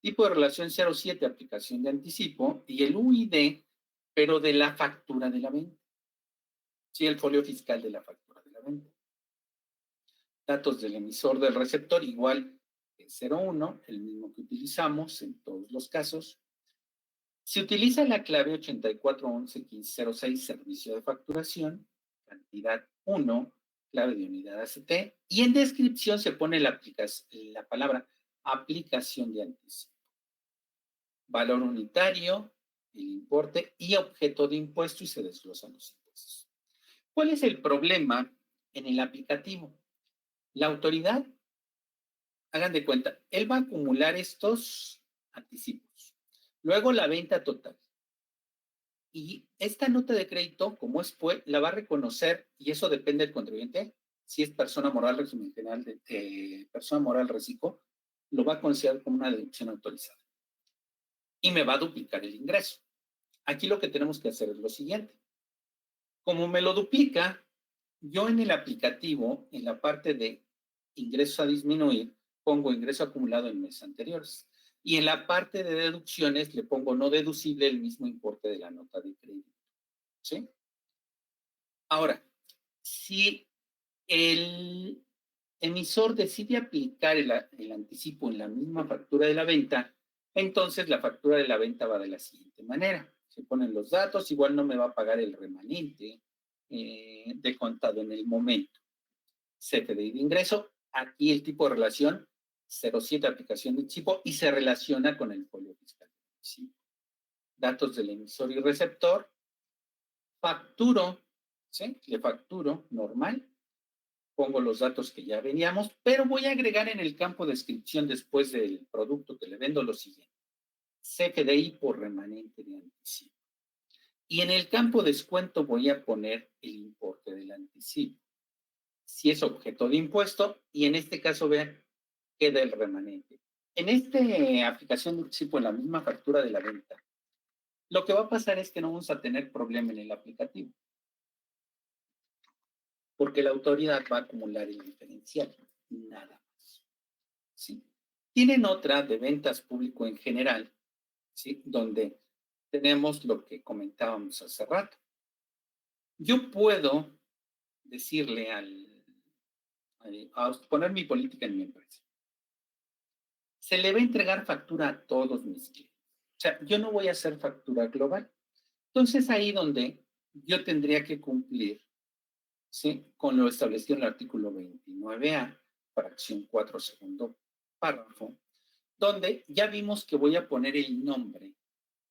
Tipo de relación 07, aplicación de anticipo y el UID, pero de la factura de la venta. Sí, el folio fiscal de la factura de la venta. Datos del emisor del receptor, igual que 01, el mismo que utilizamos en todos los casos. Se utiliza la clave 84111506, servicio de facturación, cantidad 1, clave de unidad ACT, y en descripción se pone la palabra aplicación de anticipo. Valor unitario, el importe y objeto de impuesto y se desglosan los impuestos. ¿Cuál es el problema en el aplicativo? La autoridad, hagan de cuenta, él va a acumular estos anticipos. Luego la venta total. Y esta nota de crédito, como es PUE, la va a reconocer, y eso depende del contribuyente, si es persona moral, régimen general de persona moral reciclo, lo va a considerar como una deducción autorizada. Y me va a duplicar el ingreso. Aquí lo que tenemos que hacer es lo siguiente. Como me lo duplica, yo en el aplicativo, en la parte de ingresos a disminuir, pongo ingreso acumulado en meses anteriores. Y en la parte de deducciones le pongo no deducible el mismo importe de la nota de crédito. ¿Sí? Ahora, si el emisor decide aplicar el anticipo en la misma factura de la venta, entonces la factura de la venta va de la siguiente manera. Se ponen los datos, igual no me va a pagar el remanente de contado en el momento. CFDI de ingreso, aquí el tipo de relación 07 aplicación de anticipo y se relaciona con el folio fiscal. ¿Sí? Datos del emisor y receptor, facturo, ¿sí? Le facturo normal, pongo los datos que ya veníamos, pero voy a agregar en el campo de descripción después del producto que le vendo lo siguiente. CFDI por remanente de anticipo. Y en el campo descuento voy a poner el importe del anticipo. Si es objeto de impuesto, y en este caso, vean, queda el remanente. En esta aplicación de anticipo, en la misma factura de la venta, lo que va a pasar es que no vamos a tener problema en el aplicativo, porque la autoridad va a acumular el diferencial, nada más. ¿Sí? Tienen otra de ventas público en general, ¿sí? Donde tenemos lo que comentábamos hace rato. Yo puedo decirle a poner mi política en mi empresa. Se le va a entregar factura a todos mis clientes. O sea, yo no voy a hacer factura global. Entonces, ahí donde yo tendría que cumplir, ¿sí? Con lo establecido en el artículo 29A, fracción 4, segundo párrafo, donde ya vimos que voy a poner el nombre,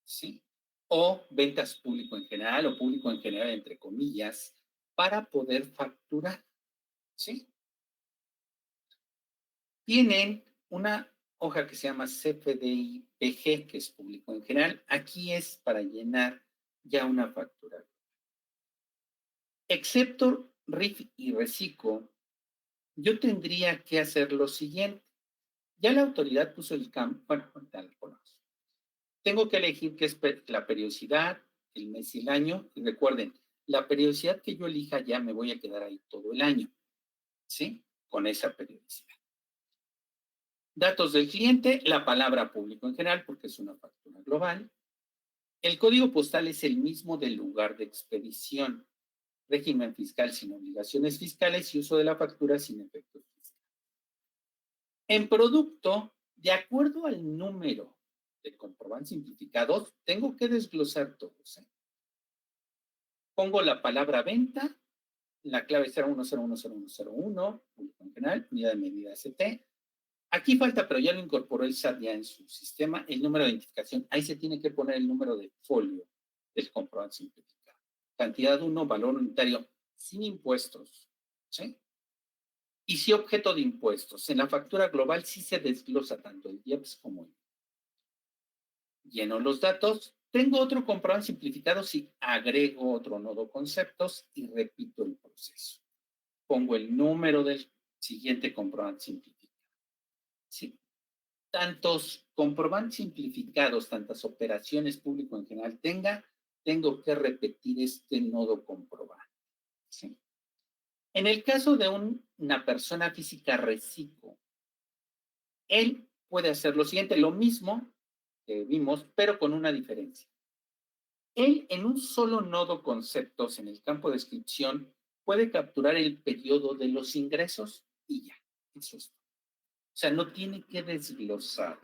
¿sí? O ventas público en general o público en general, entre comillas, para poder facturar, ¿sí? Tienen una hoja que se llama CFDI-PG, que es público en general. Aquí es para llenar ya una factura. Excepto RIF y reciclo, yo tendría que hacer lo siguiente. Ya la autoridad puso el campo, bueno, tal, tengo que elegir qué es la periodicidad, el mes y el año. Y recuerden, la periodicidad que yo elija ya me voy a quedar ahí todo el año, ¿sí? Con esa periodicidad. Datos del cliente, la palabra público en general, porque es una factura global. El código postal es el mismo del lugar de expedición. Régimen fiscal sin obligaciones fiscales y uso de la factura sin efectos fiscales. En producto, de acuerdo al número de comprobantes simplificados, tengo que desglosar todos. Pongo la palabra venta, la clave 0101101, público en general, unidad de medida ST. Aquí falta, pero ya lo incorporó el SAT ya en su sistema, el número de identificación. Ahí se tiene que poner el número de folio del comprobante simplificado. Cantidad 1, valor unitario, sin impuestos, ¿sí? Y sí objeto de impuestos. En la factura global sí se desglosa tanto el IEPS como el. Lleno los datos. Tengo otro comprobante simplificado si agrego otro nodo conceptos y repito el proceso. Pongo el número del siguiente comprobante simplificado. ¿Sí? Tantos comprobantes simplificados, tantas operaciones público en general tengo que repetir este nodo comprobante. ¿Sí? En el caso de una persona física reciclo, él puede hacer lo siguiente, lo mismo que vimos, pero con una diferencia. Él en un solo nodo conceptos en el campo de descripción puede capturar el periodo de los ingresos y ya, eso es todo. O sea, no tiene que desglosar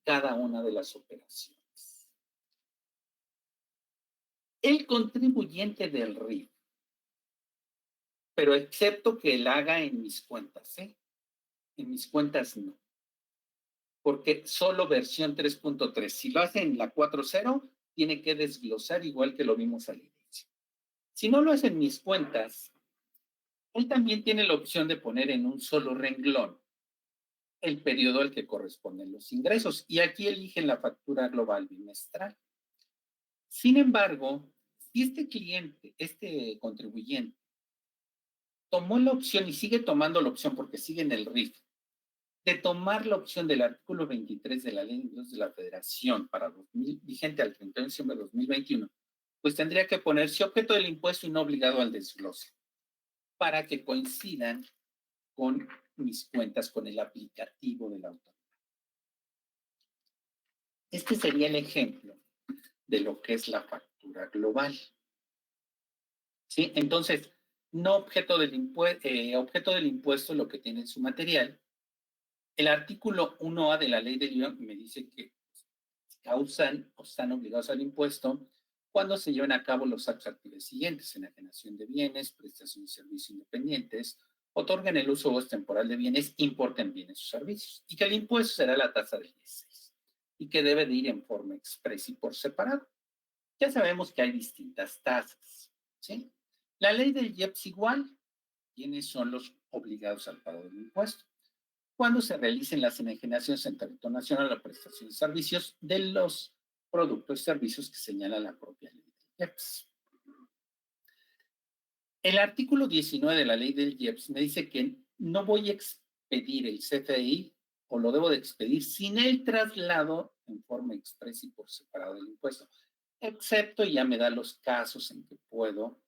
cada una de las operaciones. El contribuyente del RIF, pero excepto que él haga en mis cuentas, ¿eh? En mis cuentas no. Porque solo versión 3.3. Si lo hace en la 4.0, tiene que desglosar igual que lo vimos al inicio. Si no lo hace en mis cuentas, él también tiene la opción de poner en un solo renglón el periodo al que corresponden los ingresos. Y aquí eligen la factura global bimestral. Sin embargo, si este cliente, este contribuyente, tomó la opción y sigue tomando la opción porque sigue en el RIF, de tomar la opción del artículo 23 de la Ley de la Federación para vigente al 31 de diciembre de 2021, pues tendría que ponerse objeto del impuesto y no obligado al desglose, para que coincidan con mis cuentas, con el aplicativo de la autoridad. Este sería el ejemplo de lo que es la factura global. ¿Sí? Entonces, no objeto del impuesto lo que tiene en su material. El artículo 1A de la ley del IVA me dice que causan o están obligados al impuesto cuando se lleven a cabo los actos activos siguientes: enajenación de bienes, prestación de servicios independientes, otorgan el uso o goce temporal de bienes, importen bienes o servicios, y que el impuesto será la tasa del 16 y que debe de ir en forma expresa y por separado. Ya sabemos que hay distintas tasas, ¿sí? La ley del IEPS igual. ¿Quiénes son los obligados al pago del impuesto? Cuando se realicen las enajenaciones en territorio nacional o la prestación de servicios de los productos y servicios que señala la propia ley del IEPS. El artículo 19 de la ley del IEPS me dice que no voy a expedir el CFDI o lo debo de expedir sin el traslado en forma expresa y por separado del impuesto, excepto ya me da los casos en que puedo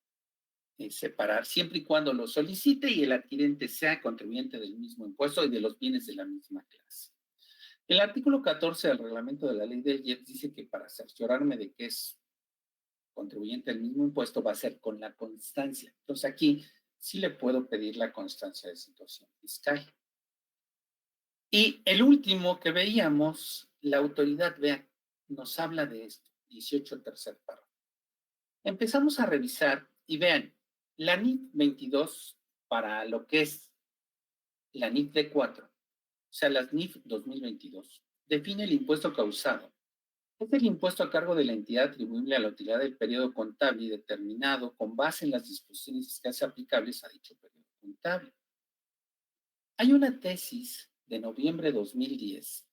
separar, siempre y cuando lo solicite y el adquirente sea contribuyente del mismo impuesto y de los bienes de la misma clase. El artículo 14 del reglamento de la ley del IEPS dice que para cerciorarme de que es contribuyente del mismo impuesto va a ser con la constancia. Entonces aquí sí le puedo pedir la constancia de situación fiscal. Y el último que veíamos, la autoridad, vean, nos habla de esto, 18 tercer párrafo. Empezamos a revisar y vean, la NIF 22 para lo que es la NIF D4, o sea, las NIF 2022, define el impuesto causado. Es el impuesto a cargo de la entidad atribuible a la utilidad del periodo contable y determinado con base en las disposiciones fiscales aplicables a dicho periodo contable. Hay una tesis de noviembre de 2010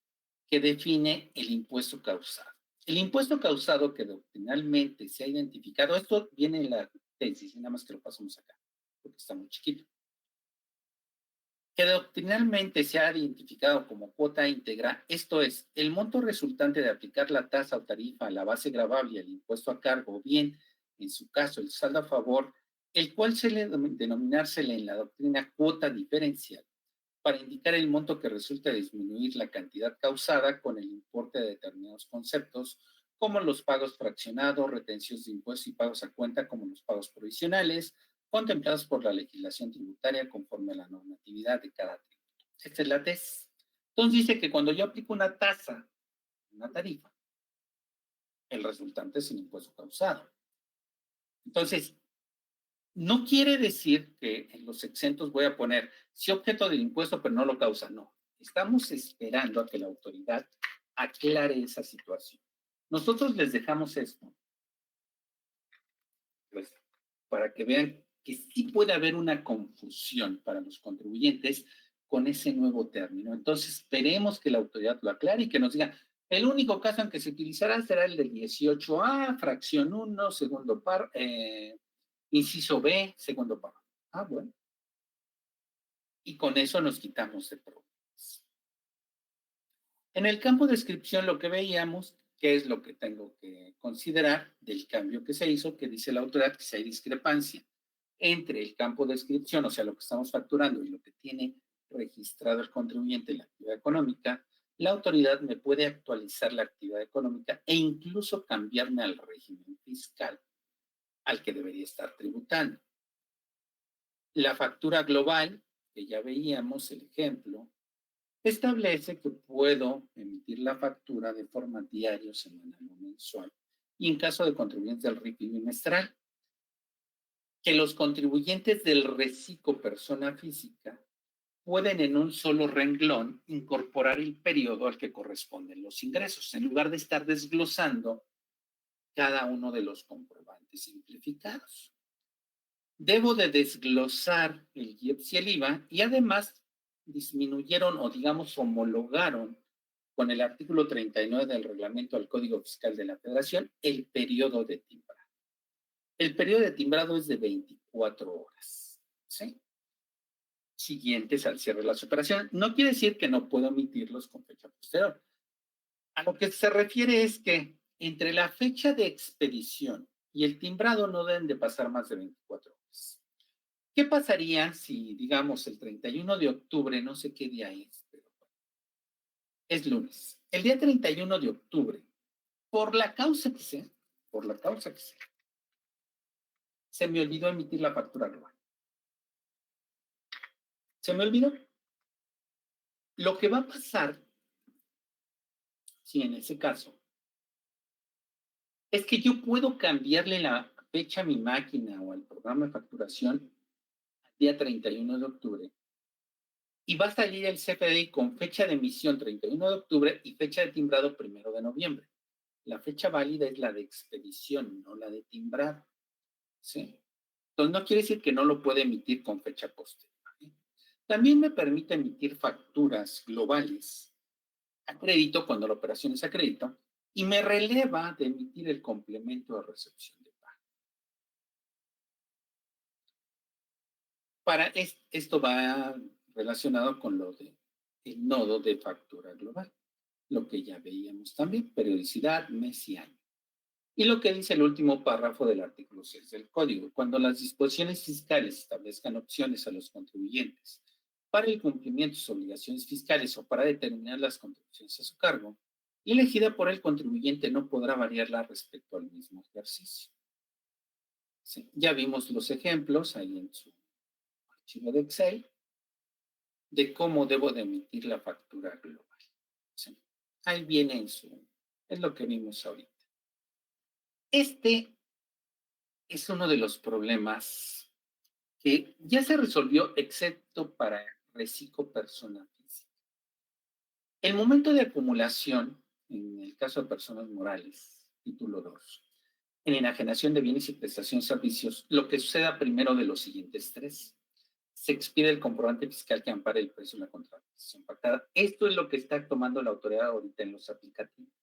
que define el impuesto causado. El impuesto causado que doctrinalmente se ha identificado, esto viene en la tesis, y nada más que lo pasamos acá, porque está muy chiquito. Que doctrinalmente se ha identificado como cuota íntegra, esto es, el monto resultante de aplicar la tasa o tarifa a la base gravable y el impuesto a cargo, o bien, en su caso, el saldo a favor, el cual suele denominársele en la doctrina cuota diferencial, para indicar el monto que resulta disminuir la cantidad causada con el importe de determinados conceptos, como los pagos fraccionados, retenciones de impuestos y pagos a cuenta, como los pagos provisionales, contemplados por la legislación tributaria conforme a la normatividad de cada tributo. Esta es la tesis. Entonces dice que cuando yo aplico una tasa, una tarifa, el resultante es el impuesto causado. Entonces, no quiere decir que en los exentos voy a poner sí objeto del impuesto, pero no lo causa. No. Estamos esperando a que la autoridad aclare esa situación. Nosotros les dejamos esto, pues, para que vean que sí puede haber una confusión para los contribuyentes con ese nuevo término. Entonces, esperemos que la autoridad lo aclare y que nos diga, el único caso en que se utilizará será el del 18A, fracción 1, segundo par, inciso B, segundo párrafo. Ah, bueno. Y con eso nos quitamos de problemas. En el campo de descripción lo que veíamos, qué es lo que tengo que considerar del cambio que se hizo, que dice la autoridad que si hay discrepancia entre el campo de descripción, o sea, lo que estamos facturando y lo que tiene registrado el contribuyente en la actividad económica, la autoridad me puede actualizar la actividad económica e incluso cambiarme al régimen fiscal al que debería estar tributando. La factura global, que ya veíamos el ejemplo, establece que puedo emitir la factura de forma diaria, semanal o mensual, y en caso de contribuyentes del RIF bimestral, que los contribuyentes del reciclo persona física pueden en un solo renglón incorporar el periodo al que corresponden los ingresos, en lugar de estar desglosando cada uno de los comprobantes simplificados. Debo de desglosar el IEPS y el IVA y además disminuyeron o digamos homologaron con el artículo 39 del reglamento al Código Fiscal de la Federación el periodo de timbrado. El periodo de timbrado es de 24 horas, ¿sí? Siguientes al cierre de las operaciones. No quiere decir que no puedo emitirlos con fecha posterior. A lo que se refiere es que entre la fecha de expedición y el timbrado no deben de pasar más de 24 horas. ¿Qué pasaría si, digamos, el 31 de octubre, no sé qué día es, pero es lunes? El día 31 de octubre, por la causa que sea, se me olvidó emitir la factura global. Se me olvidó. Lo que va a pasar, si en ese caso, es que yo puedo cambiarle la fecha a mi máquina o al programa de facturación al día 31 de octubre y va a salir el CFDI con fecha de emisión 31 de octubre y fecha de timbrado 1 de noviembre. La fecha válida es la de expedición, no la de timbrado. ¿Sí? Entonces no quiere decir que no lo pueda emitir con fecha posterior. También me permite emitir facturas globales a crédito cuando la operación es a crédito y me releva de emitir el complemento de recepción de pago. Esto va relacionado con lo de el nodo de factura global, lo que ya veíamos también, periodicidad, mes y año. Y lo que dice el último párrafo del artículo 6 del Código, cuando las disposiciones fiscales establezcan opciones a los contribuyentes para el cumplimiento de sus obligaciones fiscales o para determinar las contribuciones a su cargo, la elegida por el contribuyente no podrá variarla respecto al mismo ejercicio. Sí, ya vimos los ejemplos ahí en su archivo de Excel de cómo debo de emitir la factura global. Sí, ahí viene es lo que vimos ahorita. Este es uno de los problemas que ya se resolvió excepto para reciclo persona física. El momento de acumulación, en el caso de personas morales, título 2, en enajenación de bienes y prestación de servicios, lo que suceda primero de los siguientes tres. Se expide el comprobante fiscal que ampara el precio de la contratación pactada. Esto es lo que está tomando la autoridad ahorita en los aplicativos.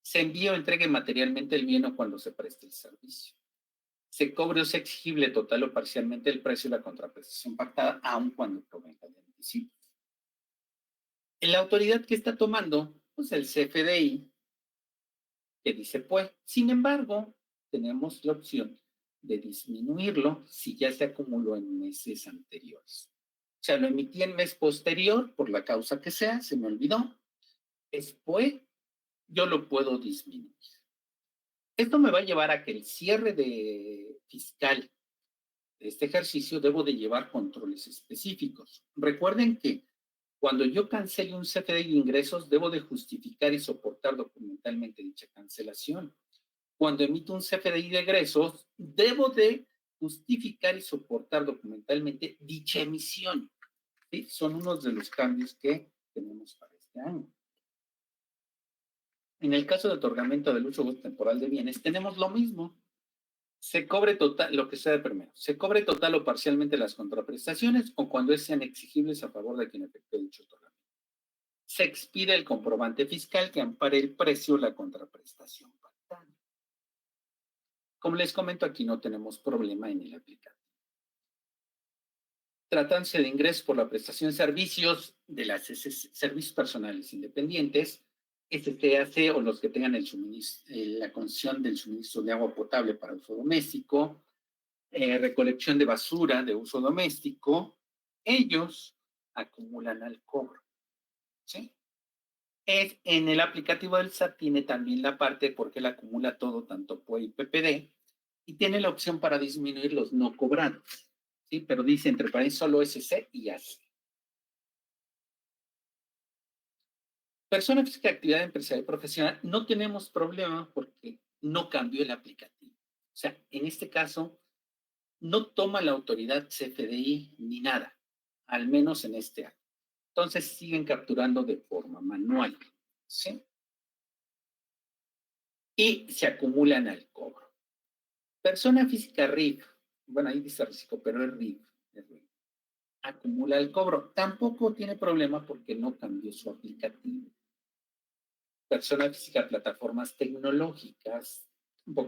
Se envía o entregue materialmente el bien o cuando se preste el servicio. se cobre o sea exigible total o parcialmente el precio de la contraprestación pactada, aun cuando provenga de anticipo. La autoridad que está tomando, pues el CFDI, que dice pues, sin embargo, tenemos la opción de disminuirlo si ya se acumuló en meses anteriores. O sea, lo emití en mes posterior, por la causa que sea, se me olvidó. Después, yo lo puedo disminuir. Esto me va a llevar a que el cierre de fiscal de este ejercicio debo de llevar controles específicos. Recuerden que cuando yo cancele un CFDI de ingresos, debo de justificar y soportar documentalmente dicha cancelación. Cuando emito un CFDI de egresos, debo de justificar y soportar documentalmente dicha emisión. ¿Sí? Son unos de los cambios que tenemos para este año. En el caso de otorgamiento del uso temporal de bienes, tenemos lo mismo. Se cobre total, lo que sea de primero, se cobre total o parcialmente las contraprestaciones o cuando sean exigibles a favor de quien efectúe dicho otorgamiento. Se expide el comprobante fiscal que ampare el precio o la contraprestación pactada. Como les comento, aquí no tenemos problema en el aplicativo. Tratándose de ingresos por la prestación de servicios de las servicios personales independientes, STAC o los que tengan la concesión del suministro de agua potable para uso doméstico, recolección de basura de uso doméstico, ellos acumulan al cobro. ¿Sí? En el aplicativo del SAT tiene también la parte porque él acumula todo, tanto PUE y PPD, y tiene la opción para disminuir los no cobrados. ¿Sí? Pero dice entre paréntesis solo SC y AC. Persona física, actividad empresarial y profesional, no tenemos problema porque no cambió el aplicativo. O sea, en este caso, no toma la autoridad CFDI ni nada, al menos en este año. Entonces siguen capturando de forma manual, ¿sí? Y se acumulan al cobro. Persona física RIF, bueno, ahí dice reciclo, pero es RIF, acumula el cobro. Tampoco tiene problema porque no cambió su aplicativo. Persona física, plataformas tecnológicas, un poco